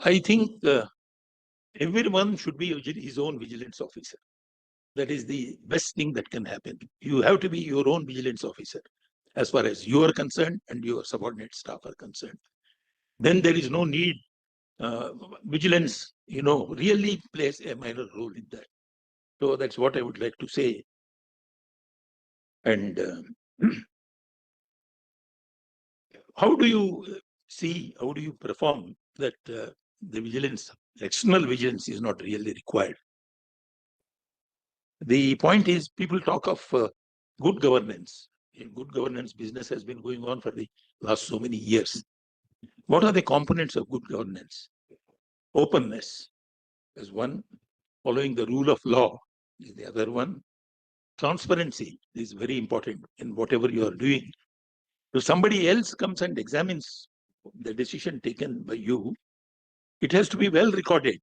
I think everyone should be his own vigilance officer. That is the best thing that can happen. You have to be your own vigilance officer as far as you are concerned and your subordinate staff are concerned. Then there is no need. Vigilance, really plays a minor role in that. So that's what I would like to say. And how do you how do you perform that the vigilance, external vigilance is not really required? The point is, people talk of good governance. In good governance, business has been going on for the last so many years. What are the components of good governance? Openness is one. Following the rule of law is the other one. Transparency is very important in whatever you are doing. If somebody else comes and examines the decision taken by you, it has to be well recorded.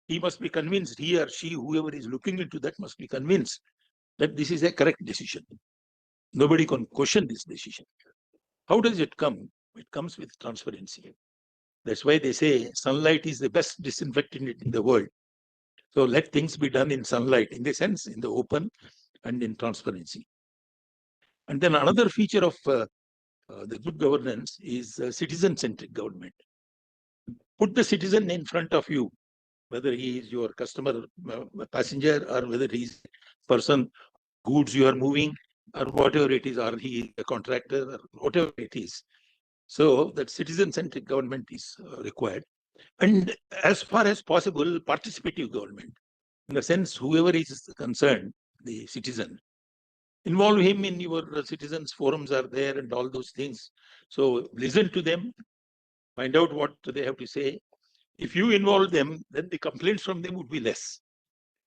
He must be convinced, he or she, whoever is looking into that, must be convinced that this is a correct decision. Nobody can question this decision. How does it come? It comes with transparency. That's why they say sunlight is the best disinfectant in the world. So let things be done in sunlight, in the sense, in the open and in transparency. And then another feature of the good governance is citizen-centric government. Put the citizen in front of you, whether he is your customer, passenger, or whether he is person, goods you are moving, or whatever it is, or he is a contractor, or whatever it is. So that citizen-centric government is required. And as far as possible, participative government. In the sense, whoever is concerned, the citizen, involve him in your citizens' forums are there and all those things. So listen to them, find out what they have to say. If you involve them, then the complaints from them would be less.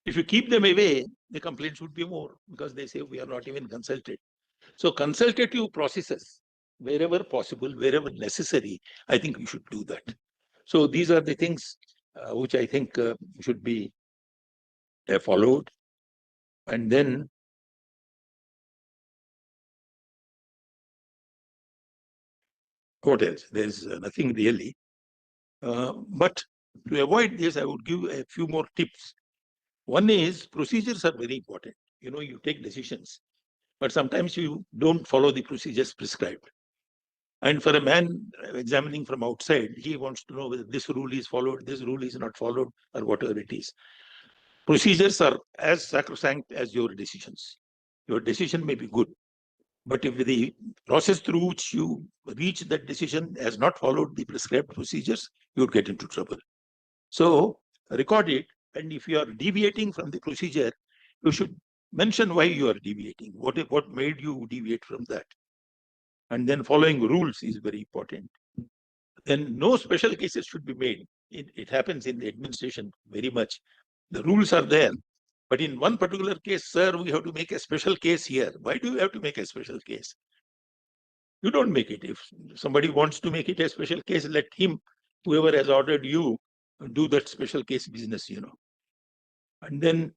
If you keep them away, the complaints would be more because they say we are not even consulted. So consultative processes, wherever possible, wherever necessary, I think we should do that. So these are the things which I think should be followed. And then what else? There's nothing really. But to avoid this, I would give a few more tips. One is procedures are very important. You take decisions, but sometimes you don't follow the procedures prescribed. And for a man examining from outside, he wants to know whether this rule is followed, this rule is not followed, or whatever it is. Procedures are as sacrosanct as your decisions. Your decision may be good, but if the process through which you reach that decision has not followed the prescribed procedures, you would get into trouble. So record it, and if you are deviating from the procedure, you should mention why you are deviating, what made you deviate from that. And then following rules is very important. Then no special cases should be made. It happens in the administration very much. The rules are there, but in one particular case, sir, we have to make a special case here. Why do you have to make a special case? You don't make it. If somebody wants to make it a special case, let him, whoever has ordered you, do that special case business, And then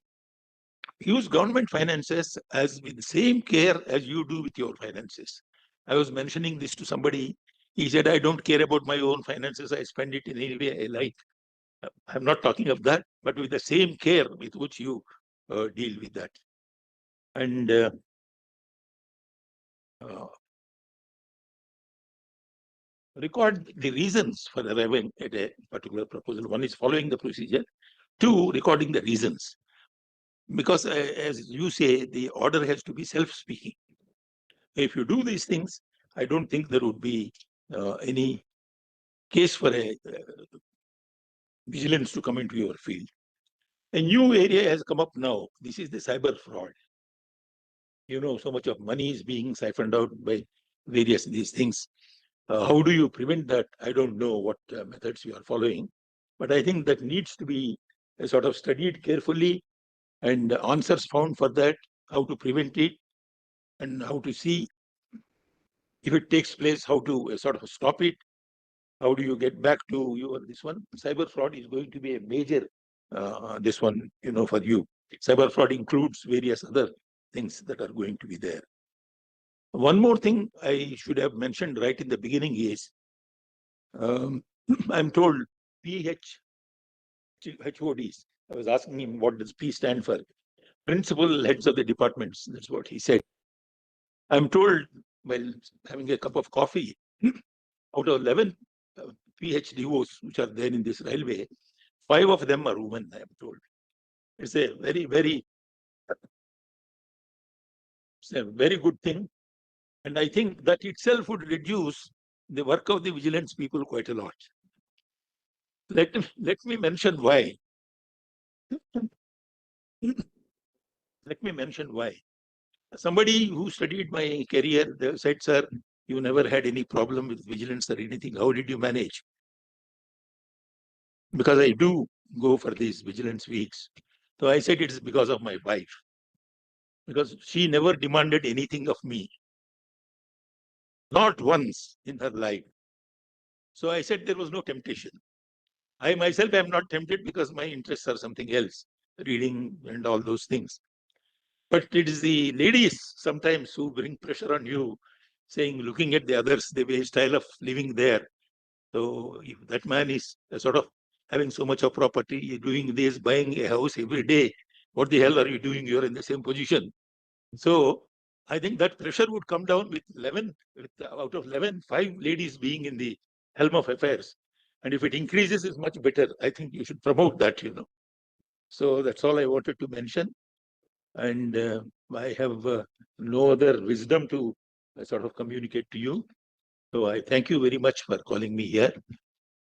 use government finances as with the same care as you do with your finances. I was mentioning this to somebody. He said, I don't care about my own finances. I spend it in any way I like. I'm not talking of that, but with the same care with which you deal with that. And record the reasons for arriving at a particular proposal. One is following the procedure. Two, recording the reasons. Because as you say, the order has to be self-speaking. If you do these things, I don't think there would be any case for a vigilance to come into your field. A new area has come up now. This is the cyber fraud. You know, so much of money is being siphoned out by various these things. How do you prevent that? I don't know what methods you are following, but I think that needs to be sort of studied carefully and answers found for that, how to prevent it and how to see if it takes place, how to sort of stop it. How do you get back to your this one? Cyber fraud is going to be a major this one, you know, for you. Cyber fraud includes various other things that are going to be there. One more thing I should have mentioned right in the beginning is I'm told HODs. I was asking him what does P stand for? Principal heads of the departments. That's what he said. I'm told while having a cup of coffee, out of 11 PhDOs which are there in this railway, 5 of them are women, I am told. It's a very good thing. And I think that itself would reduce the work of the vigilance people quite a lot. Let me mention why. Let me mention why. Somebody who studied my career, they said, sir, you never had any problem with vigilance or anything. How did you manage? Because I do go for these vigilance weeks. So I said it's because of my wife. Because she never demanded anything of me. Not once in her life. So I said there was no temptation. I myself am not tempted because my interests are something else, reading and all those things. But it is the ladies sometimes who bring pressure on you, saying, looking at the others, the way style of living there. So if that man is sort of having so much of property, doing this, buying a house every day, what the hell are you doing? You're in the same position. So I think that pressure would come down with 11, out of 11, 5 ladies being in the helm of affairs. And if it increases, it's much better. I think you should promote that, you know. So that's all I wanted to mention. And I have no other wisdom to sort of communicate to you. So I thank you very much for calling me here.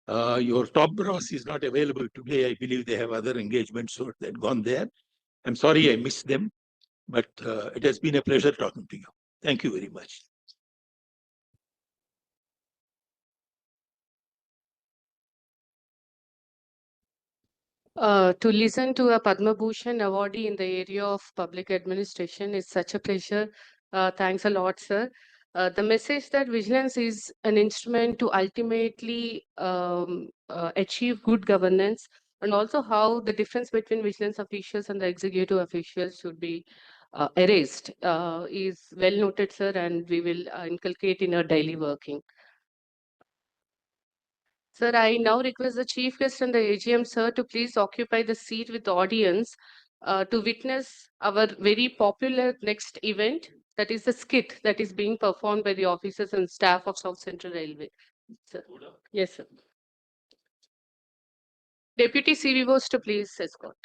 Your top brass is not available today. I believe they have other engagements, so they've gone there. I'm sorry I missed them, but it has been a pleasure talking to you. Thank you very much.
To listen to a Padma Bhushan awardee in the area of public administration is such a pleasure. Thanks a lot, sir. The message that vigilance is an instrument to ultimately achieve good governance, and also how the difference between vigilance officials and the executive officials should be erased is well noted, sir, and we will inculcate in our daily working. Sir, I now request the chief guest and the AGM, sir, to please occupy the seat with the audience to witness our very popular next event, that is the skit that is being performed by the officers and staff of South Central Railway. Sir. Yes, sir. Deputy CVOs to please escort.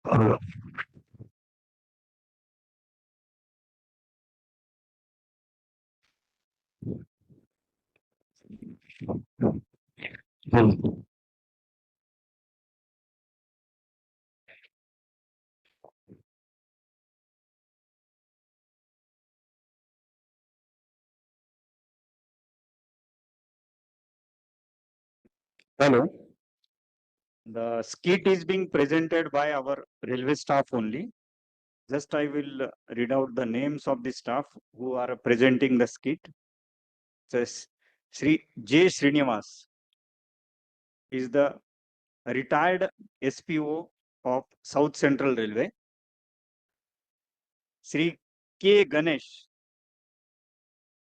Hello. The skit is being presented by our railway staff only. Just I will read out the names of the staff who are presenting the skit. Says Sri J. Srinivas is the retired SPO of South Central Railway. Sri K. Ganesh,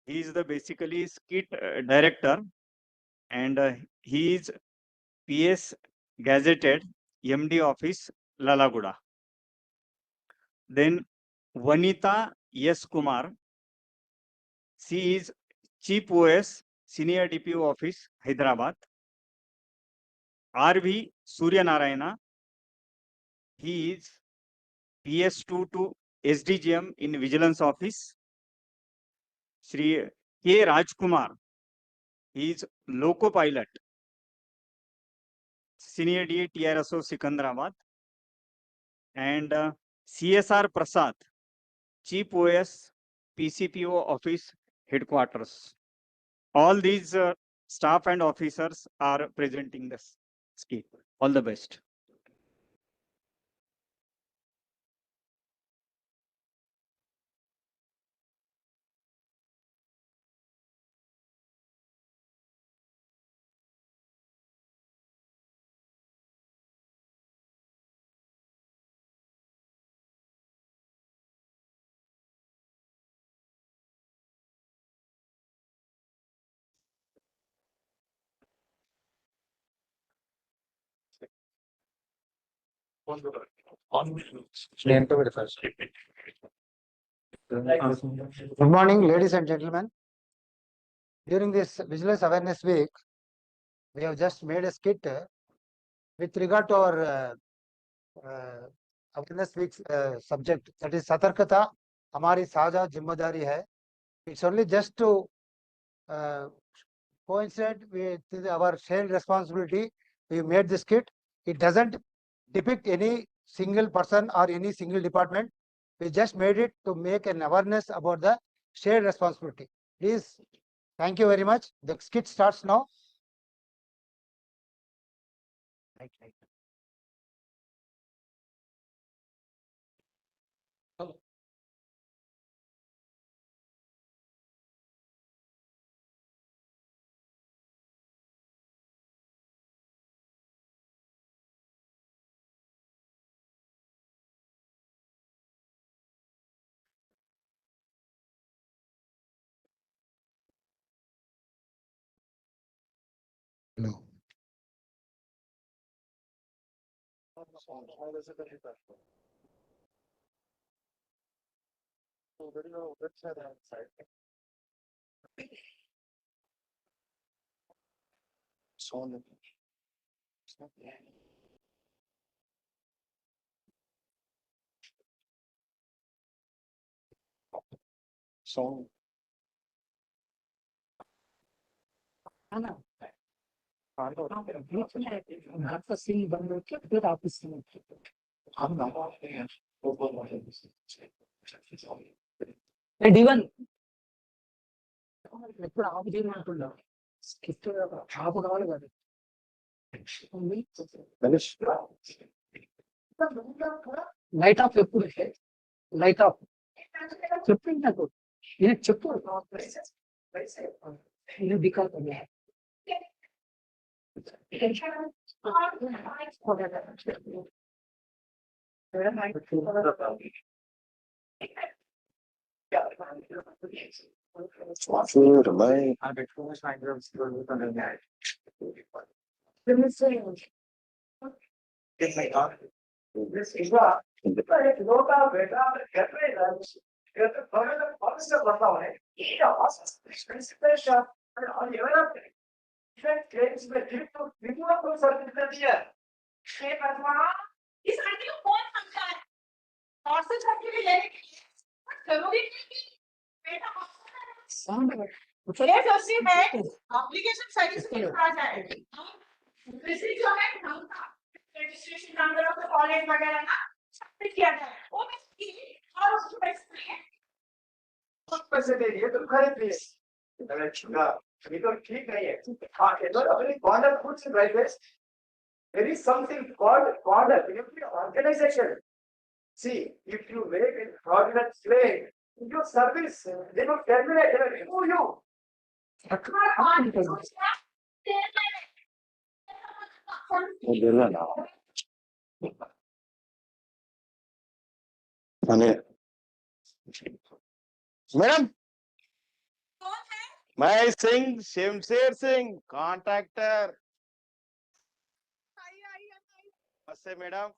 he is the basically skit director, and he is PS gazetted MD office Lalaguda. Then Vanita S. Kumar, she is Chief OS Senior DPO office Hyderabad. RV Surya Narayana, he is PS2 to SDGM in Vigilance office. Sri K. Rajkumar, he is Loco Pilot, Senior DA TRSO Secunderabad. And CSR Prasad, Chief OS PCPO office headquarters. All these staff and officers are presenting this scheme. All the best.
Good morning, ladies and gentlemen. During this Vigilance Awareness Week, we have just made a skit with regard to our Awareness Week subject, that is Satarkata, Hamari Saja Jimmadari hai. It's only just to coincide with our shared responsibility. We made this skit. It doesn't depict any single person or any single department. We just made it to make an awareness about the shared responsibility. Please, thank you very much. The skit starts now. Right. No. Song. D1. ఎప్పుడు ఆపు చేయమంటున్నా skit ఆపు కావాలి కదా light of ఎప్పుడు light of చెప్పింది నాకు నేను చెప్పు నేను దిక్కాలి
भी लेने के लिए जरूरी नहीं कि बेटा ये जरूरी है एप्लीकेशन सही से भरा जाए। रिसीट जो है registration number of the college वगैरह ना सबमिट किया जाए वो भी और उसकी पैसे
पैसे दे दिए तो खरीद लिए। अरे छुड़ा ये तो ठीक नहीं है। हाँ ये तो अपनी conduct puts in right place. There is something called conduct in every organization. See, if you make a fraudulent claim in your service, they will terminate, they will remove you.
Madam मैं Singh Shamsher Singh contractor. नमस्ते madam.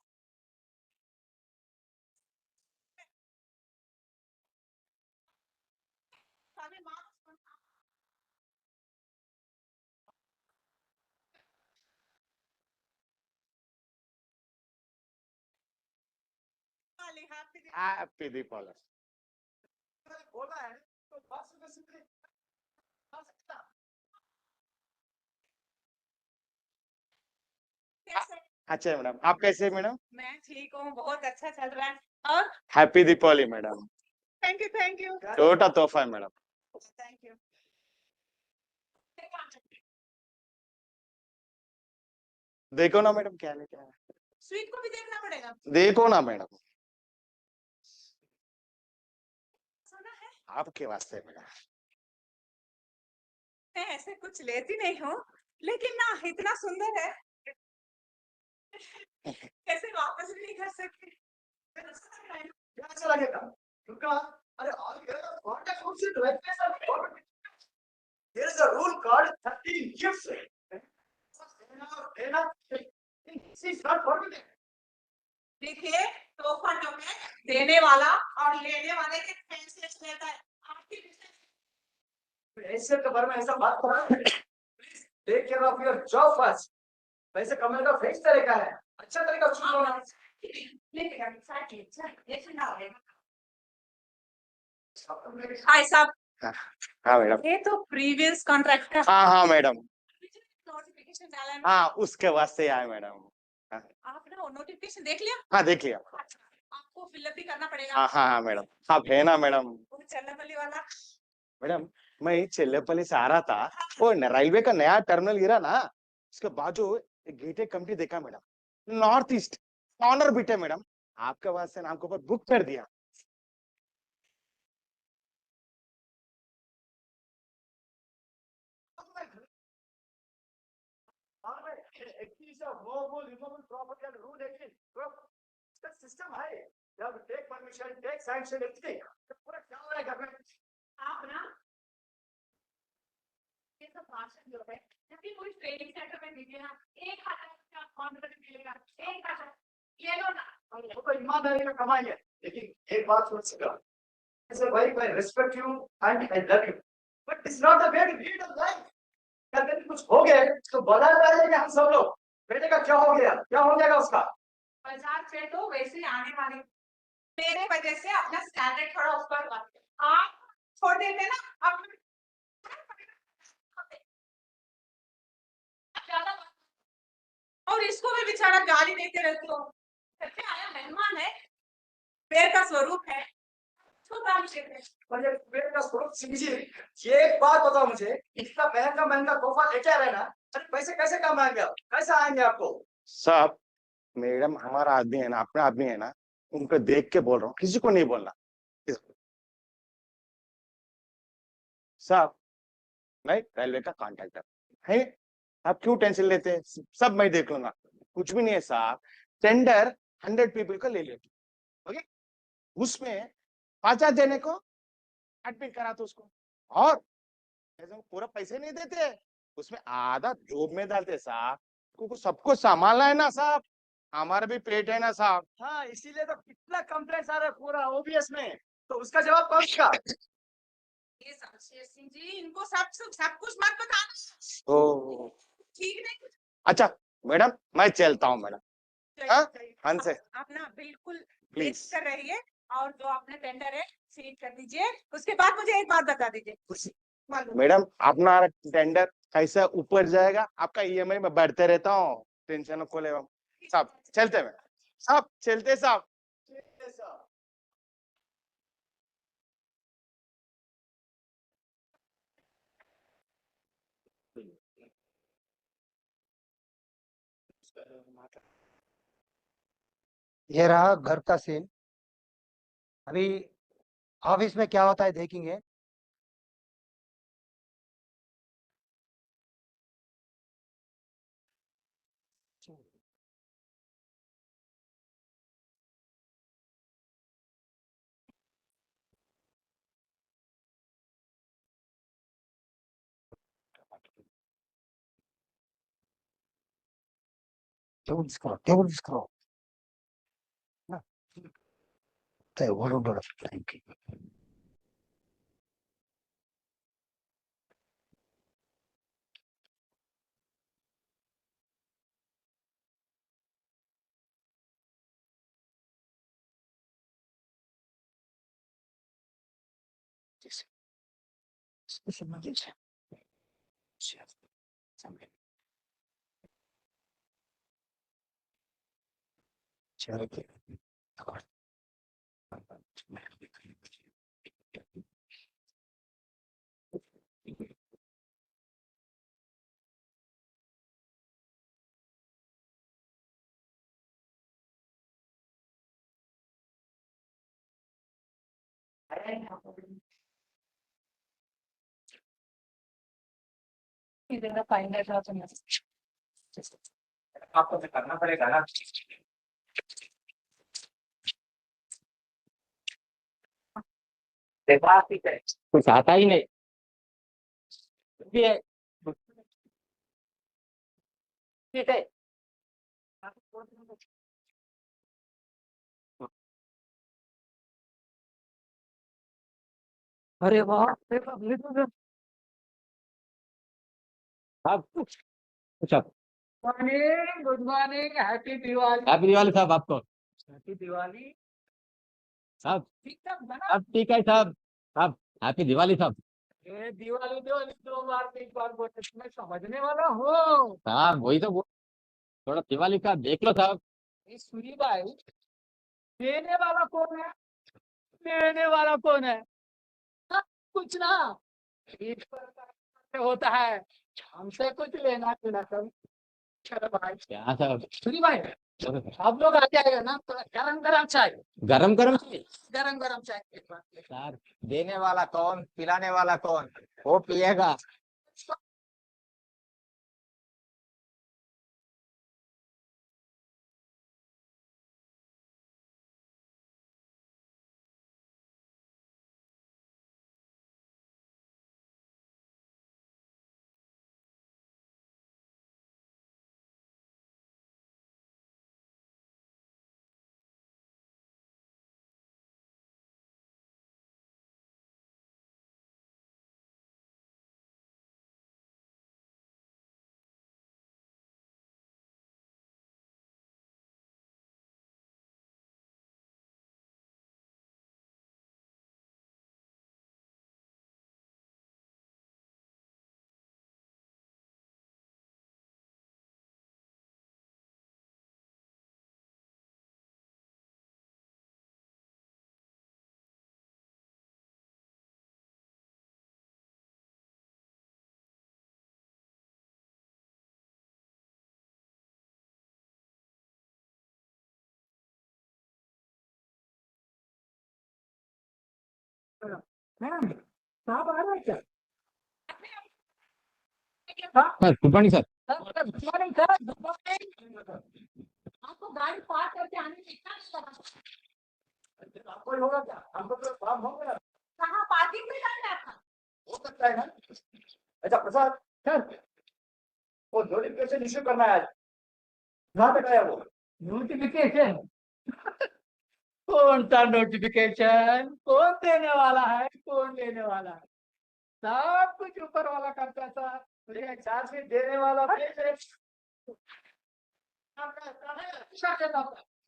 Happy Deepawali.
बोला है तो बस में सीधे आ सकता।
अच्छा है मैडम, आप कैसे हैं मैडम?
मैं ठीक हूँ, बहुत अच्छा चल रहा है। और
happy Deepavali madam.
Thank you
छोटा तोहफा है मैडम।
Thank you.
देखो ना मैडम क्या लेके आया।
स्वीट को भी देखना पड़ेगा।
देखो ना मैडम,
सुना है
आपके वास्ते मैडम।
मैं ऐसे कुछ लेती नहीं हूँ लेकिन ना इतना सुंदर है कैसे वापस भी नहीं कर सकती।
कैसा लगेगा? रुका, अरे all your contact puts in right place of government. There is a rule called 13 gifts. This is not forbidden.
देखिए तोहफा जो है देने वाला और लेने वाले के फैसले से लेता है। आपकी
ऐसे के बारे में ऐसा बात करो। Please take care of your job first. पैसे कमाने का फेस तरीका है, अच्छा तरीका चुनो ना।
लेके आगे साइड ले ऐसे ना हो। हाय साहब।
हाँ मैडम।
ये तो प्रीवियस कॉन्ट्रैक्ट का
हाँ मैडम।
नोटिफिकेशन डाला है ना।
हाँ उसके वास्ते आए मैडम।
आपने वो नोटिफिकेशन देख लिया?
हाँ देख लिया।
आपको फिलअप भी करना पड़ेगा।
हाँ मैडम। आप है ना मैडम?
वो चल्लापल्ली वाला।
मैडम मैं चिल्लेपल्ली से आ रहा था, वो रेलवे का नया टर्मिनल गिरा ना, उसके बाजू एक गेटेड कम्युनिटी देखा madam, north east corner bit है मैडम, आपके वास्ते नाम के ऊपर बुक कर दिया।
सिस्टम है, जब take permission, take sanction, everything पूरा क्या हो रहा है घर में?
आप ना ये सब भाषण जो है जब भी कोई ट्रेनिंग सेंटर में दीजिए ना 1000 का कॉन्ट्रैक्ट मिलेगा 1000 ले लो ना।
वो तो ईमानदारी का कमाई है, लेकिन एक बात सोच सका, ऐसे भाई I respect you and I love you, but it's not the way to lead a life. कभी कुछ हो गया तो बदल जाएंगे हम सब लोग। बेटे का क्या हो गया, क्या हो जाएगा उसका?
बाजार से तो वैसे आने वाले मेरे वजह से अपना स्टैंडर्ड थोड़ा ऊपर हुआ। आप छोड़ देते ना अब और इसको भी बेचारा गाली देते रहते हो। करके आया मेहमान है, पेड़ का स्वरूप है, छोटा
मुझे पेड़ का स्वरूप समझिए। ये एक बात बताओ मुझे, इतना महंगा तोहफा लेके आ रहे ना, अरे पैसे कैसे कमाएंगे आप, कैसे आएंगे आपको?
साहब मैडम हमारा आदमी है ना, अपना आदमी है ना, उनको देख के बोल रहा हूँ, किसी को नहीं बोलना। साहब मैं रेलवे का कॉन्ट्रैक्टर है, आप क्यों टेंशन लेते हैं? सब मैं देख लूंगा, कुछ भी नहीं है साहब। टेंडर 100 पीपल का ले लेते, ओके, उसमें 50 देने को एडमिट करा तो उसको, और पूरा पैसे नहीं देते, उसमें आधा जॉब में डालते साहब, क्योंकि सबको संभालना है ना साहब, हमारा भी पेट है ना साहब।
हाँ इसीलिए तो कितना कंप्लेंट आ रहा है पूरा ओबीएस में, तो उसका जवाब कौन सा?
ये शमशेर सिंह जी इनको सब कुछ मत बताना।
ओ
ठीक नहीं?
अच्छा मैडम मैं चलता हूँ मैडम। हाँ हंस
आप ना बिल्कुल
प्लीज
कर रही है और जो आपने टेंडर है सील कर दीजिए। उसके बाद मुझे एक बात बता दीजिए मालूम
मैडम अपना टेंडर कैसा ऊपर जाएगा, आपका ईएमआई में बढ़ते रहता हूँ, टेंशन को ले साहब। चलते हैं साहब, चलते साहब।
ये रहा घर का सीन। अभी ऑफिस में क्या होता है देखेंगे। टेबल इसको
आपको तो करना पड़ेगा ना। कुछ आता ही नहीं। ठीक है। अरे वाह, morning, good morning, happy Diwali.
Happy Diwali साहब आपको।
हैप्पी दिवाली
साहब
ठीक ठाक बना।
सब ठीक है साहब। साहब हैप्पी दिवाली साहब।
ये दिवाली दिवाली 2 बार 3 बार बोलते, मैं समझने वाला हो।
साहब वही तो थोड़ा दिवाली का देख लो साहब।
सुनी भाई, देने वाला कौन है? लेने वाला कौन है? हाँ, कुछ ना इस प्रकार से होता है। हमसे कुछ लेना देना सब। चलो भाई,
क्या साहब।
सुनी भाई, आप लोग आ जाएगा ना तो गरम गरम चाय।
गरम गरम
गरम गरम चाय
साहब। देने वाला कौन, पिलाने वाला कौन, वो पिएगा।
साहब आ रहा है क्या?
Sir good morning sir.
Good morning sir, good morning. आपको गाड़ी पार्क करके आने में इतना लगा। आपको ही होगा क्या? हमको तो काम हो गया।
कहाँ पार्किंग में करना था?
हो सकता है ना। अच्छा प्रसाद सर, वो नोटिफिकेशन इश्यू करना है आज। कहाँ तक आया वो नोटिफिकेशन? कौन सा नोटिफिकेशन? कौन देने वाला है, कौन लेने वाला है? सब कुछ ऊपर वाला करता है सर। मुझे चार्ज देने वाला है।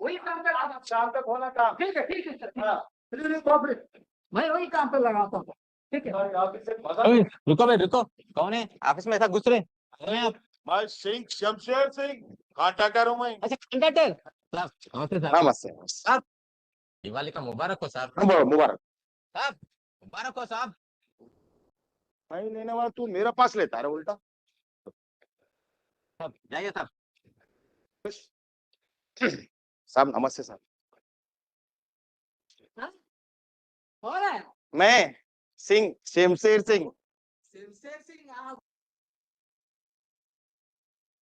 वही काम पे लगा, शाम तक होना काम। ठीक है सर। हाँ, मैं वही काम पे लगाता हूँ। ठीक है।
रुको भाई रुको, कौन है ऑफिस में ऐसा घुस रहे? अरे आप
मैं सिंह, शमशेर सिंह, कॉन्ट्रैक्टर हूँ मैं।
अच्छा कंडक्टर साहब, नमस्ते साहब।
नमस्ते।
साहब दिवाली का मुबारक हो साहब।
मुबारक।
साहब मुबारक हो साहब।
मैं लेने वाला, तू मेरे पास लेता है उल्टा।
साहब जाइए साहब।
साहब नमस्ते साहब।
कौन है?
मैं सिंह, शमशेर सिंह।
शमशेर सिंह। आप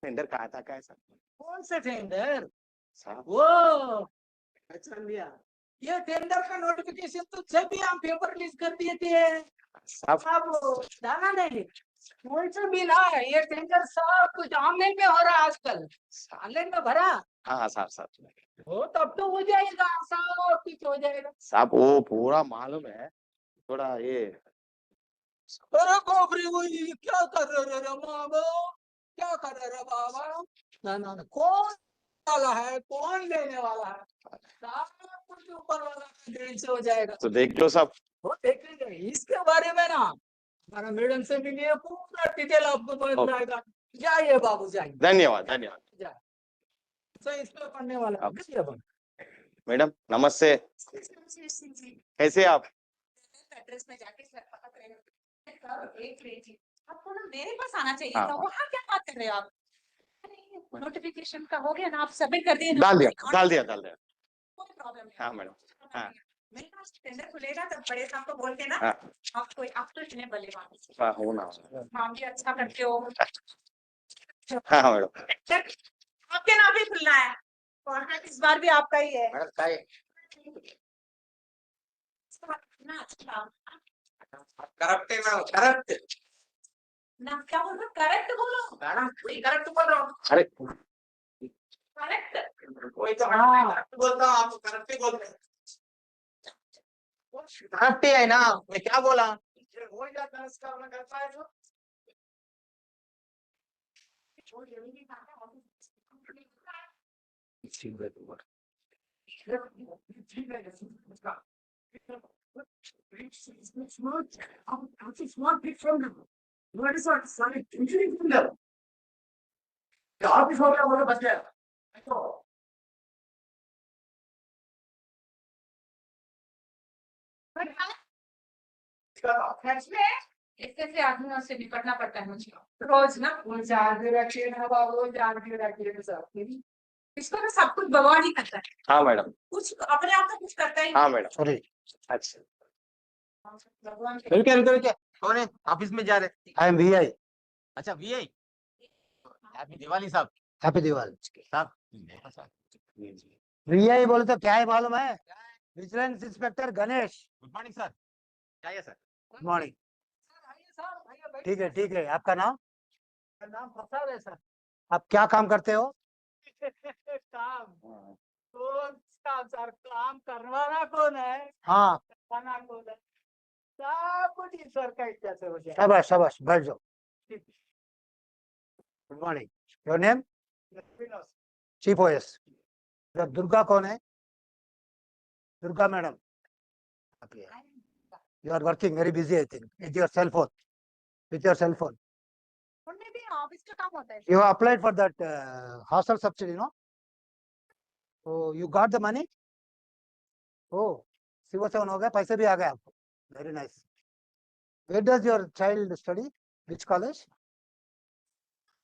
टेंडर कहा था क्या सर?
कौन से टेंडर?
साहब
वो पहचान लिया। ये टेंडर का नोटिफिकेशन तो जब भी हम पेपर रिलीज कर दिए थे
साहब
अब जाना नहीं। कौन सा भी ना है ये टेंडर, सब कुछ ऑनलाइन में हो रहा है आजकल। ऑनलाइन में भरा
हाँ हाँ साहब साहब।
हो तब तो हो जाएगा, सब कुछ हो जाएगा।
साहब वो पूरा मालूम है, थोड़ा ये
अरे बाप रे, वो ये क्या कर रहे रे बाबा, क्या कर रहे रे बाबा? ना कौन वाला है, कौन लेने वाला है? सब कुछ ऊपर वाला का देन से हो जाएगा।
तो देख लो साहब।
वो देखेंगे इसके बारे में ना, हमारा मैडम से मिलिए, पूरा डिटेल आपको बन जाएगा। जाइए बाबू जाइए।
धन्यवाद धन्यवाद।
जाइए। तो इस पे पढ़ने वाला है।
मैडम नमस्ते, कैसे आप?
एड्रेस में जाके पता करेंगे। एक मिनट, आपको ना मेरे पास आना चाहिए
हाँ,
था। वहाँ क्या बात कर रहे हो आप? नोटिफिकेशन का हो गया ना, आप सबमिट कर दिए ना?
डाल दिया डाल दिया डाल दिया।
कोई प्रॉब्लम नहीं।
हाँ मैडम। हाँ
मेरे पास टेंडर खुलेगा तब बड़े साहब को बोल के ना,
हाँ
आप तो इतने बल्ले बात
हाँ हो ना।
काम भी अच्छा करते हो।
हाँ हाँ मैडम।
आपके नाम भी खुलना है, कॉन्ट्रैक्ट इस बार भी आपका ही है।
मैडम काय
ना अच्छा
करप्ट है मैडम, करप्ट।
ना, क्या बोल रहे हो? करेक्ट बोलो।
मैडम वही करप्ट बोल रहा हूँ। अरे
करेक्ट
वही तो मैडम करप्ट बोलता हूँ, आप करप्ट ही बोलते हैं। करप्ट ही है ना, मैं क्या बोला? हो जाता है इसका, मैं करता है जो ऑफिस हो गया, बोलो बच गया।
ऐसे आदमियों से निपटना पड़ता है मुझे रोज ना।
वो जान भी रखिए ना बाबू, जान भी रखिए सब।
इसको तो सब कुछ भगवान ही करता है,
हाँ मैडम।
कुछ अपने आप तो कुछ करता ही
हाँ
नहीं।
Madam sorry. अच्छा
भगवान के
रुकिए रुकिए रुकिए, कौन है ऑफिस में जा रहे?
I am VI।
अच्छा वीआई, हैप्पी दिवाली साहब।
हैप्पी दिवाली।
साहब
VI बोले तो क्या है मालूम है? Vigilance inspector Ganesh.
Good morning sir. जाइए सर।
Good morning. ठीक है, आपका नाम?
नाम प्रसाद है सर।
आप क्या काम करते हो?
काम कौन काम सर, काम करवाना कौन है,
हाँ
खाना कौन है, सब कुछ ईश्वर का इच्छा से हो जाए।
शाबाश शाबाश, बैठ जाओ। Good morning. Your name? Chief OS। Durga कौन है? Durga madam. You are working very busy, I think, with your cell phone. With your cell phone.
उनमें भी ऑफिस का काम होता है।
You have applied for that hostel subsidy, no? Oh, you got the money? Oh, CO7 हो गया, पैसे भी आ गए आपको। Very nice. Where does your child study? Which college?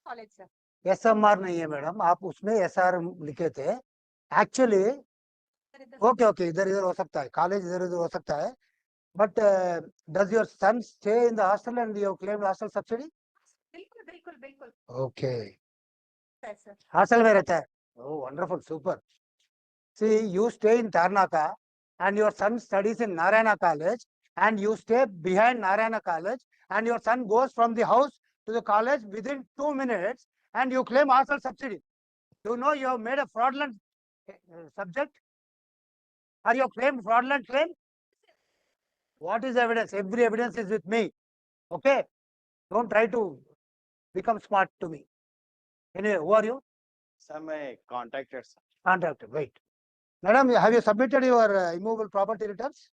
College sir.
SMR नहीं है मैडम, आप उसमें SR लिखे थे। Actually, okay, इधर हो सकता है, कॉलेज इधर हो सकता है, but does your son stay in the hostel and you have claimed hostel subsidy?
बिल्कुल बिल्कुल बिल्कुल
Okay.
सर।
हॉस्टल में रहता है। Oh, wonderful, super. See, you stay in Tarnaka and your son studies in Narayana College and you stay behind Narayana College and your son goes from the house to the college within 2 minutes and you claim hostel subsidy. You know you have made a fraudulent subject or you have claimed fraudulent claim? What is evidence? Every evidence is with me. Okay? Don't try to become smart to me. Anyway, who are you?
Sir मैं contractor sir.
Contractor, wait. Madam, have you submitted your immovable property returns?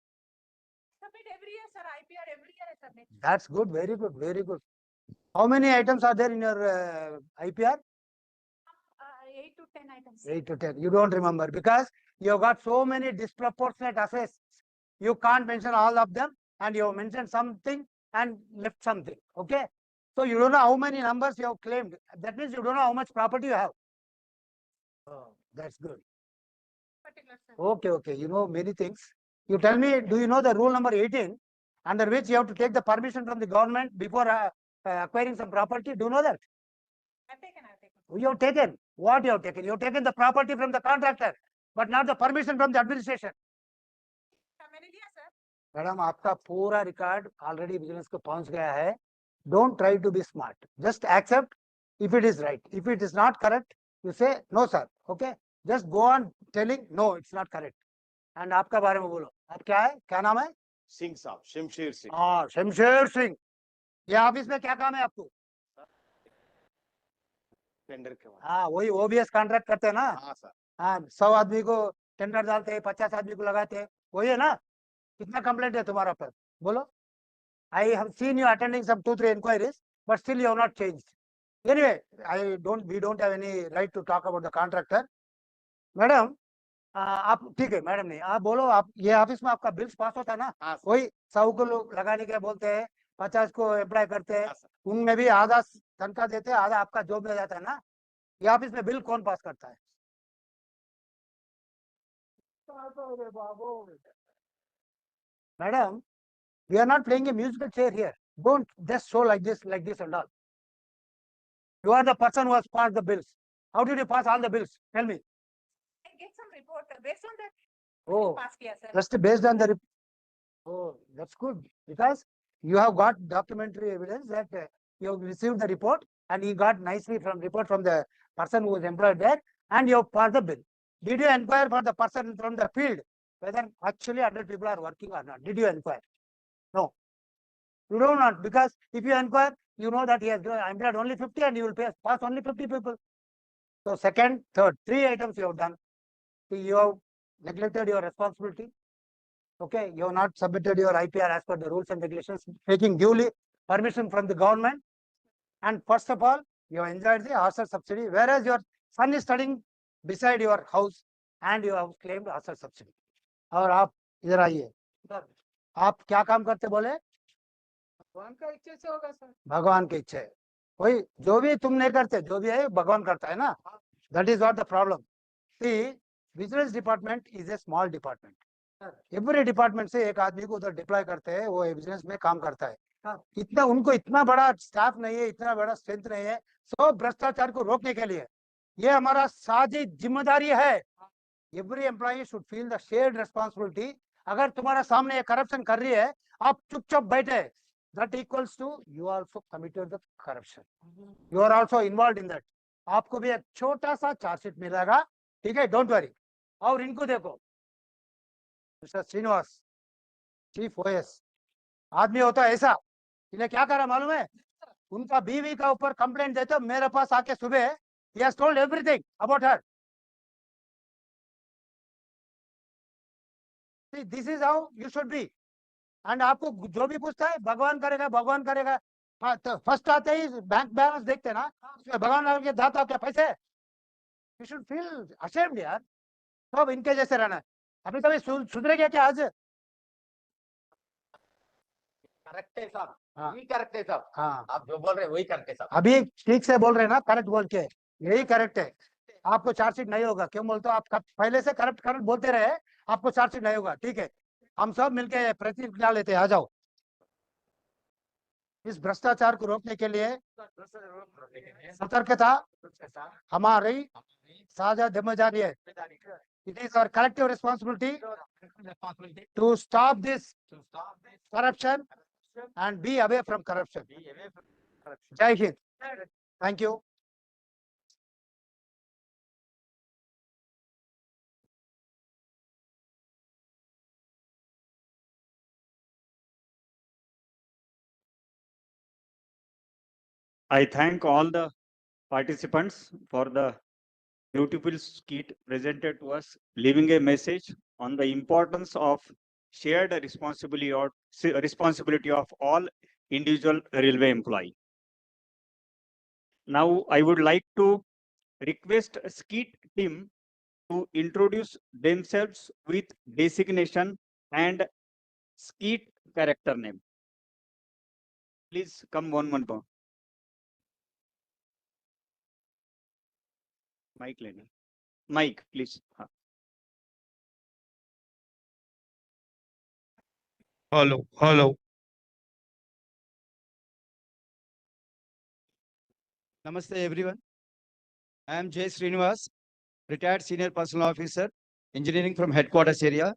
Submit every year, sir. IPR every year I submit.
That's good, very good, very good. How many items are there in your IPR?
8 to 10 items.
8 to 10. You don't remember because you have got so many disproportionate assets. You can't mention all of them, and you have mentioned something and left something. Okay. So you don't know how many numbers you have claimed. That means you don't know how much property you have. Oh, that's good.
Particular, sir.
Okay, okay. You know many things. You tell me, do you know the rule number 18, under which you have to take the permission from the government before acquiring some property? Do you know that?
I've taken.
You have taken. What you have taken? You have taken the property from the contractor, but not the permission from the administration.
मैंने लिया, sir.
Madam आपका पूरा record already vigilance को पहुंच गया है. Don't try to be smart. Just accept if it is right. If it is not correct, you say no, sir. Okay. Just go on telling no, it's not correct. And आपका बारे में बोलो. आप क्या है? क्या नाम है?
सिंह साहब, शमशेर सिंह।
हाँ, शमशेर सिंह. ये ऑफिस में क्या काम है आपको?
टेंडर के बाद।
हाँ, वही OBS कॉन्ट्रैक्ट करते हैं ना?
हाँ सर।
हाँ, 100 आदमी को टेंडर डालते हैं, 50 आदमी को लगाते हैं, वही है ना? कितना कंप्लेंट है तुम्हारा पर? बोलो. I have seen you attending some 2-3 inquiries, but still you have not changed. Anyway, we don't have any right to talk about the contractor. Madam, आप ठीक है, मैडम नहीं, आप बोलो. आप ये ऑफिस में आपका बिल्स पास होता है ना?
हाँ सर।
वही 100 को लोग लगाने के बोलते हैं, 50 को एम्प्लॉय करते हैं,
हाँ सर।
उनमें भी आधा तनख्वाह देते हैं, आधा आपका जॉब में जाता है ना? ये ऑफिस में बिल कौन पास करता है? Madam, we are not playing a musical chair here. Don't just show like this and all. You are the person who has passed the bills. How did you pass all the bills? Tell me.
I get some report based on that.
Oh,
Pass किया, sir.
just based on the. Oh, that's good because you have got documentary evidence that you have received the report and you got nicely from report from the person who was employed there, and you have passed the bill. Did you inquire for the person from the field whether actually 100 people are working or not? Did you inquire? No. You do not, because if you inquire, you know that he has employed only 50 and you will pass only 50 people. So second, third, 3 items you have done. You have neglected your responsibility. Okay, you have not submitted your IPR as per the rules and regulations, taking duly permission from the government. And first of all, you have enjoyed the hostel subsidy, whereas your son is studying beside your house and you have claimed hostel subsidy. और आप इधर आइए. आप क्या काम करते बोले?
भगवान का इच्छा से होगा सर.
भगवान की इच्छा है. वही जो भी तुम नहीं करते, जो भी है भगवान करता है ना. That is not the problem. See, Vigilance department is a small department. Every department से एक आदमी को उधर डिप्लॉय करते हैं, वो विजिलेंस में काम करता है. इतना उनको इतना बड़ा स्टाफ नहीं है, इतना बड़ा स्ट्रेंथ नहीं है. सो भ्रष्टाचार को रोकने के लिए ये हमारा साझी जिम्मेदारी है. Every employee should feel the shared responsibility. अगर तुम्हारा सामने करप्शन कर रही है, आप चुपचाप बैठे, that equals to you also committed the corruption. You are also involved in that. आपको भी एक छोटा सा चार्जशीट मिलेगा, ठीक है? Don't worry. और इनको देखो, मिस्टर श्रीनिवास, चीफ OS आदमी होता है ऐसा. इन्हें क्या करा मालूम है? उनका बीवी का ऊपर कंप्लेंट देते, मेरे पास आके सुबह he has told everything about her. This is how you should be. And आपको जो भी पूछता है भगवान करेगा, भगवान करेगा. फर्स्ट आते ही बैंक बैलेंस देखते ना, उसमें भगवान के दाता क्या पैसे. You should feel ashamed यार. सब इनके जैसे रहना है. अभी कभी सुधरेगा क्या आज?
करेक्ट है साहब.
हाँ.
वही करेक्ट है साहब.
हाँ,
आप जो बोल रहे हैं वही करेक्ट है साहब.
अभी ठीक से बोल रहे हैं ना, करेक्ट बोल के. यही करेक्ट है. आपको चार्जशीट नहीं होगा. क्यों बोलते हो? आप पहले से करेक्ट बोलते रहे, आपको चार्जशीट नहीं होगा. ठीक है, हम सब मिलके प्रतिज्ञा लेते हैं. आ जाओ. इस भ्रष्टाचार को रोकने के लिए सतर्कता हमारी साझा जिम्मेदारी है. It is our collective responsibility to stop this corruption and be away from corruption. Jai Hind. Thank you.
I thank all the participants for the beautiful skit presented to us, leaving a message on the importance of shared responsibility of all individual railway employee. Now, I would like to request skit team to introduce themselves with designation and skit character name. Please come one more. Mike Lenny. Mike, please.
Hello. Namaste everyone. I am Jay Srinivas, retired senior personnel officer, engineering from headquarters area,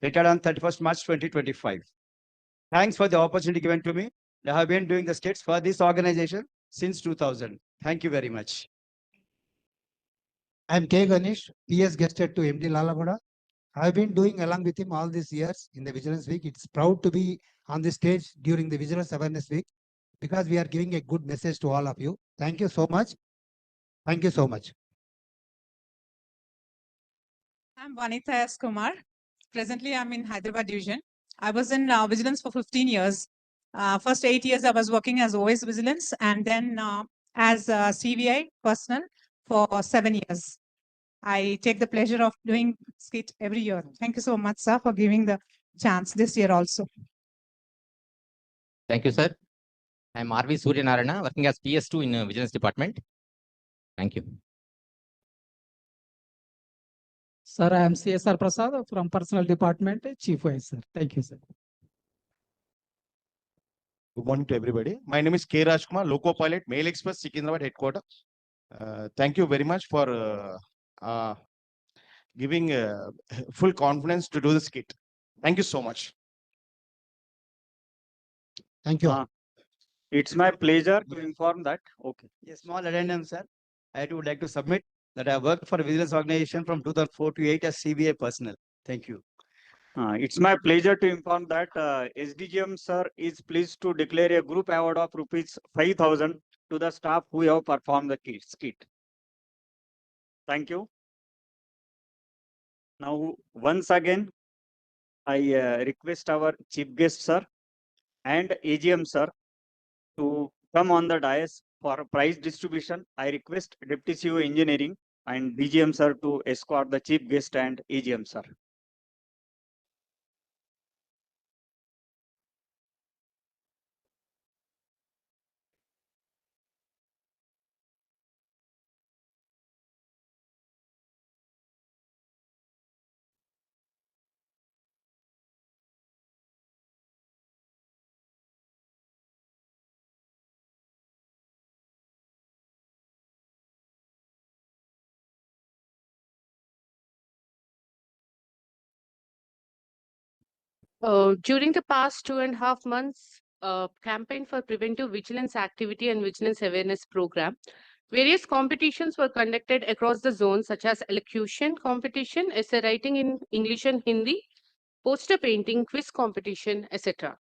retired on 31st March 2025. Thanks for the opportunity given to me. I have been doing the skits for this organization since 2000. Thank you very much.
I am K. Ganesh, PS guested to MD Lalagoda. I have been doing along with him all these years in the Vigilance Week. It's proud to be on the stage during the Vigilance Awareness Week because we are giving a good message to all of you. Thank you so much. Thank you so much.
I'm Vanita S. Kumar. Presently, I'm in Hyderabad division. I was in Vigilance for 15 years. First 8 years, I was working as OS Vigilance and then as CVI personnel for 7 years. I take the pleasure of doing skit every year. Thank you so much, sir, for giving the chance this year also.
Thank you, sir. I'm RV Suryanarayana, working as PS2 in Vigilance Department. Thank you.
Sir, I am CSR Prasad from Personal Department, Chief Vice, sir. Thank you, sir.
Good morning to everybody. My name is K. Rajkumar, Loco Pilot, Mail Express, Secunderabad headquarters. Thank you very much for giving full confidence to do the skit. Thank you so much.
Thank you.
It's my pleasure to inform that. Okay.
A small addendum, sir. I would like to submit that I worked for a vigilance organization from 2004 to 8 as CBA personnel. Thank you.
It's my pleasure to inform that SDGM sir is pleased to declare a group award of rupees 5,000 to the staff who have performed the skit. Thank you. Now, once again, I request our chief guest sir and AGM sir to come on the dais for prize distribution. I request Deputy CEO Engineering and DGM sir to escort the chief guest and AGM sir.
During the past 2.5 months, campaign for preventive vigilance activity and vigilance awareness program, various competitions were conducted across the zone, such as elocution competition, essay writing in English and Hindi, poster painting, quiz competition, etc.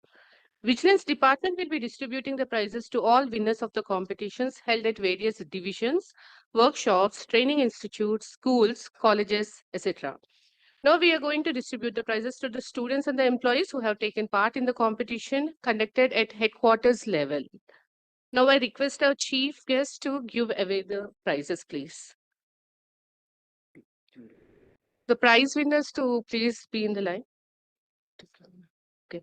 Vigilance department will be distributing the prizes to all winners of the competitions held at various divisions, workshops, training institutes, schools, colleges, etc. Now we are going to distribute the prizes to the students and the employees who have taken part in the competition conducted at headquarters level. Now I request our chief guest to give away the prizes, please. The prize winners to please be in the line. Okay.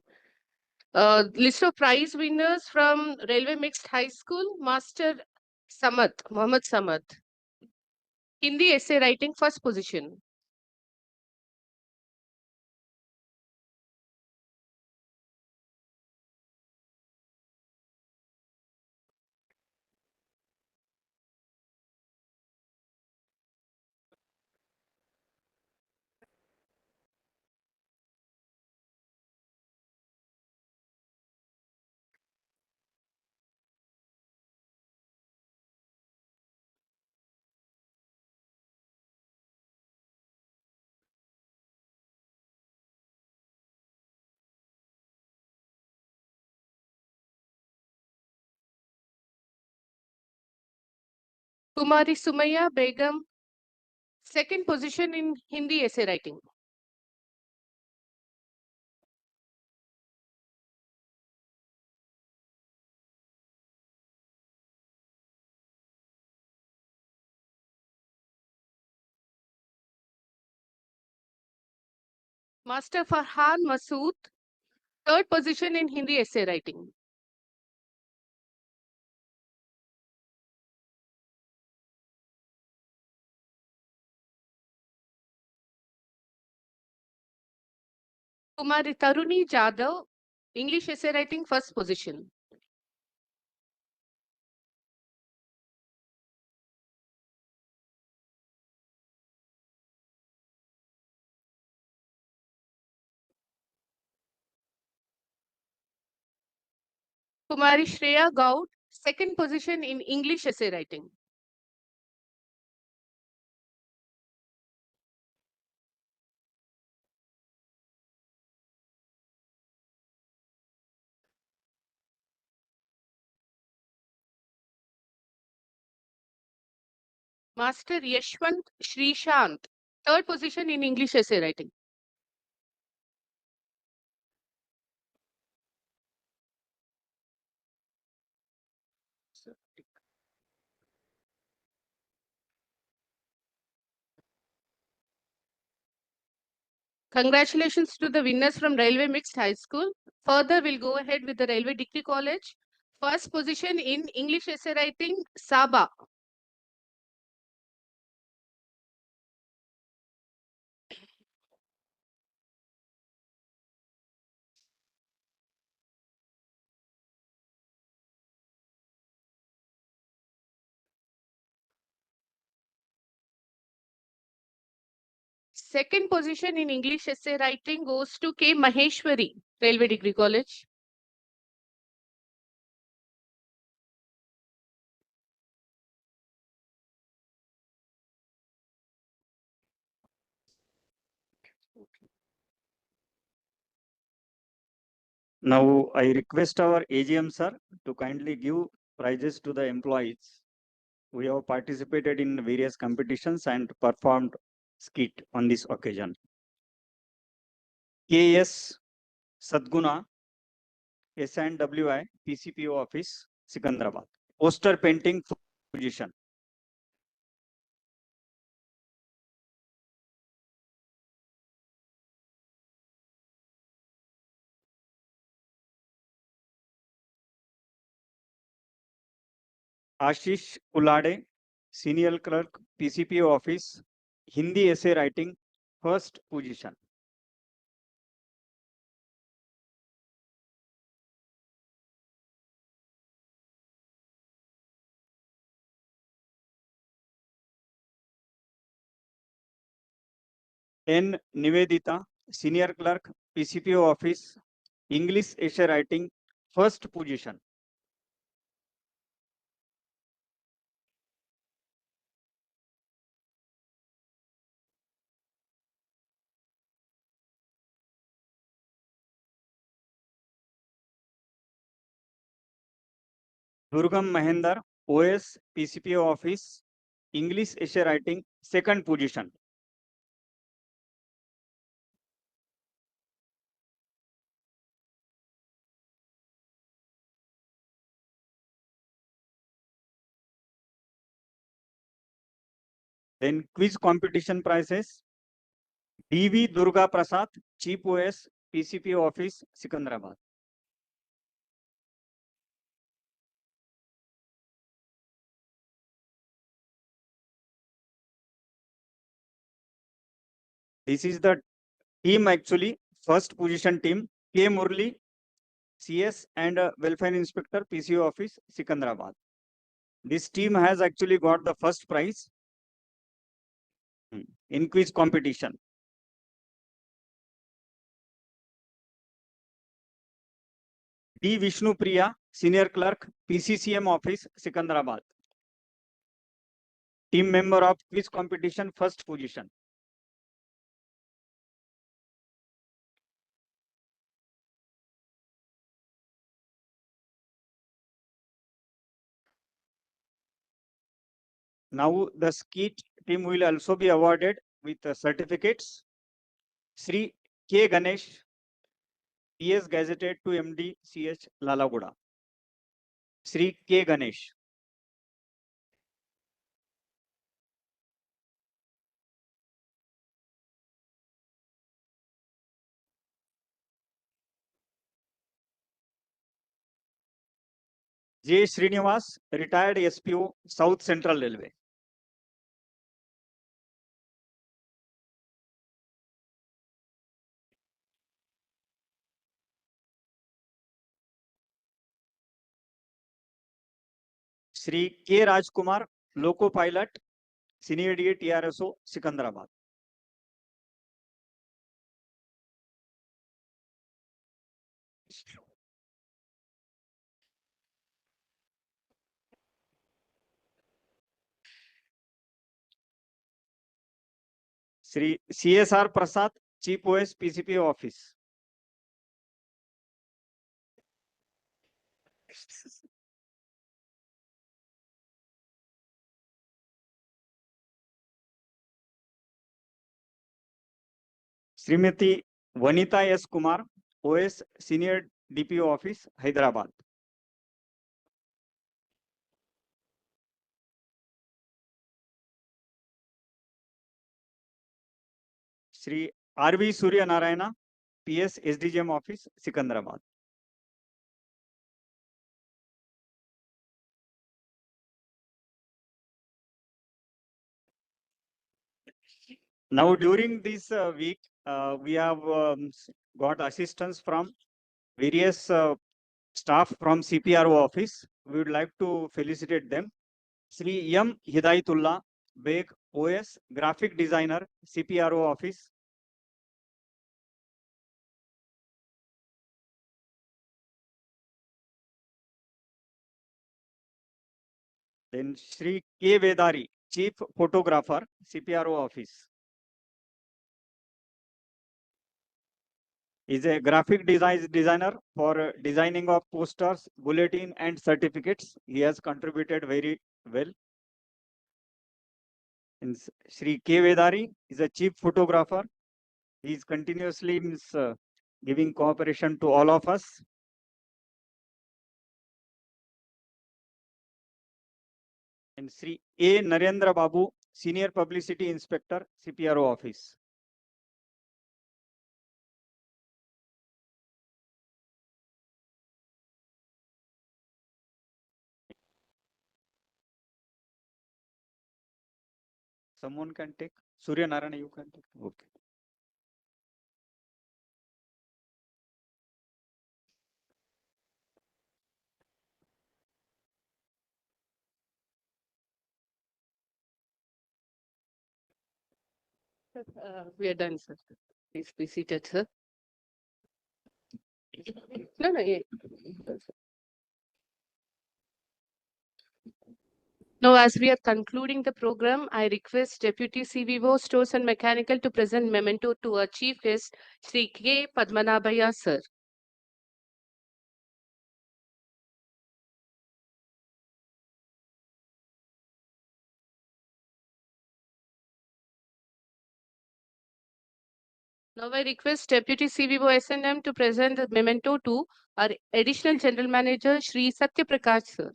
List of prize winners from Railway Mixed High School, Master Samad, Mohammed Samad. Hindi essay writing, first position. Kumari Sumaya Begum, Second position in Hindi essay writing. Master Farhan Masood, third position in Hindi essay writing. Kumari Taruni Jadhav, English essay writing, first position. Kumari Shreya Gaud, second position in English essay writing. Master Yashwant Shrishant, third position in English essay writing. Congratulations to the winners from Railway Mixed High School. Further, we'll go ahead with the Railway Degree College. First position in English essay writing, Saba. Second position in English essay writing goes to K. Maheshwari, Railway Degree College.
Now I request our AGM sir to kindly give prizes to the employees who have participated in various competitions and performed skit on this occasion. KS Sadguna, SNWI, PCPO office, Secunderabad. Poster painting position. Ashish Ulade, senior clerk, PCPO office, Hindi essay writing, first position. N. Nivedita, senior clerk, PCPO office, English essay writing, first position. Durgam Mahendar, OS, PCPO office, English essay writing, second position. Then quiz competition prizes. DV Durga Prasad, Chief OS, PCPO office, Secunderabad. This is the team actually, first position team, K. Murli, CS and Welfare Inspector, PCO office, Secunderabad. This team has actually got the first prize in quiz competition. D. Vishnu Priya, senior clerk, PCCM office, Secunderabad. Team member of quiz competition, first position. Now the skit team will also be awarded with certificates. Sri K. Ganesh, PS gazetted to MD CH Lalaguda. Sri K. Ganesh. J. Srinivas, retired SPO, South Central Railway. Sri K. Rajkumar, Loco Pilot, Senior DA TRSO, Secunderabad. Sri CSR Prasad, Chief OS, PCPO Office. Srimati Vanita S. Kumar, OS, Senior DPO Office, Hyderabad. Sri R.V. Surya Narayana, PS, SDGM Office, Secunderabad. Now, during this week, we have got assistance from various staff from CPRO office. We would like to felicitate them. Sri M. Hidayatullah Beg, OS, graphic designer, CPRO office. Then Sri K. Vedari, chief photographer, CPRO office. Is a graphic designer for designing of posters, bulletin, and certificates. He has contributed very well. And Sri K. Vedari is a chief photographer. He is continuously giving cooperation to all of us. And Sri A. Narendra Babu, senior publicity inspector, CPRO office. Someone can take. Surya Narayana, you can take. Okay.
We are done, sir. Please be seated, sir. No, yeah. Now, as we are concluding the program, I request Deputy CVO Stores and Mechanical to present memento to our chief guest, Sri K. Padmanabhaya, sir. Now I request Deputy CVO S&M to present the memento to our Additional General Manager, Shri Satya Prakash, sir.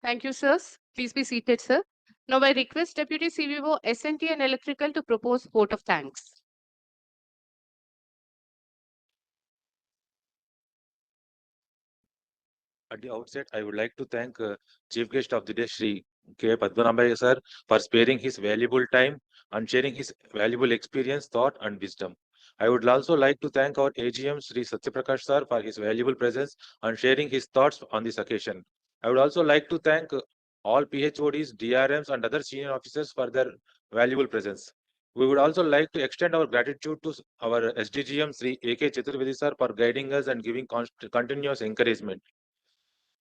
Thank you, sirs. Please be seated, sir. Now I request Deputy CVO S&T and Electrical to propose vote of thanks.
At the outset, I would like to thank Chief Guest of the Day, Shri K. Padmanabhaya sir, for sparing his valuable time and sharing his valuable experience, thought, and wisdom. I would also like to thank our AGM, Shri Satya Prakash sir, for his valuable presence and sharing his thoughts on this occasion. I would also like to thank all PHODs, DRMs, and other senior officers for their valuable presence. We would also like to extend our gratitude to our SDGM, Sri A.K. Chaturvedi sir, for guiding us and giving continuous encouragement.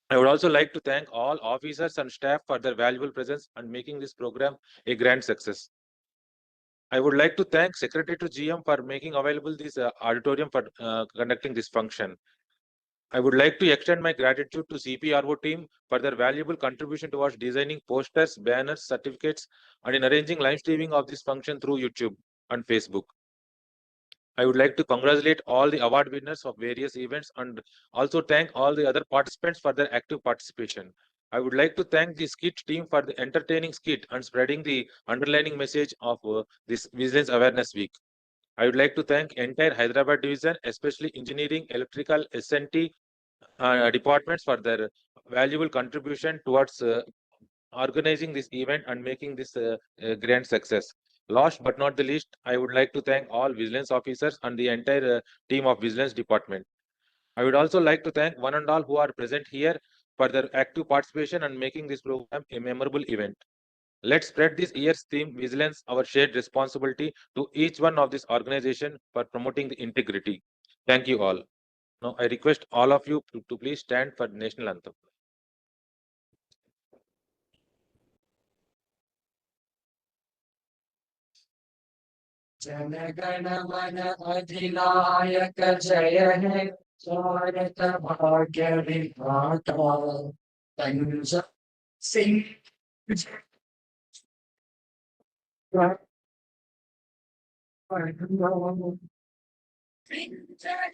I would also like to thank all officers and staff for their valuable presence and making this program a grand success. I would like to thank Secretary to GM for making available this auditorium for conducting this function. I would like to extend my gratitude to CPRO team for their valuable contribution towards designing posters, banners, certificates, and in arranging live streaming of this function through YouTube and Facebook. I would like to congratulate all the award winners of various events and also thank all the other participants for their active participation. I would like to thank the skit team for the entertaining skit and spreading the underlining message of this Vigilance Awareness Week. I would like to thank entire Hyderabad division, especially engineering, electrical, S&T departments for their valuable contribution towards organizing this event and making this a grand success. Last but not the least, I would like to thank all vigilance officers and the entire team of vigilance department. I would also like to thank one and all who are present here for their active participation and making this program a memorable event. Let's spread this year's theme, Vigilance, our shared responsibility, to each one of this organization for promoting the integrity. Thank you all. Now, I request all of you to please stand for national anthem.
जनगण मन अधिनायक जय हे भारत भाग्य विधाता पंज सिंह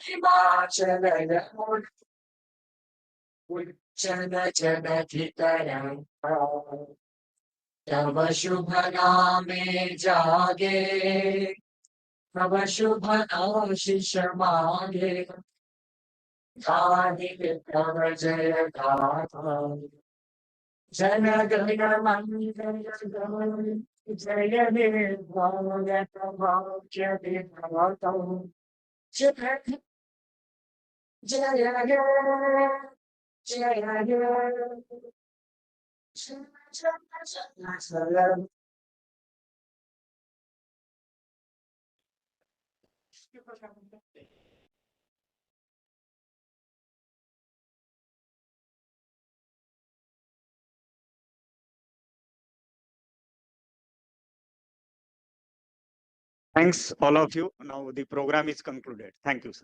हिमाचल उच्चन जनधितरं तव शुभ नामे जागे तव शुभ आशीष मांगे गाहि तव जय गाथा जन गण मन जय हे भारत भाग्य विधाता जय हे जय हे
Thanks all of you. Now the program is concluded. Thank you, sir.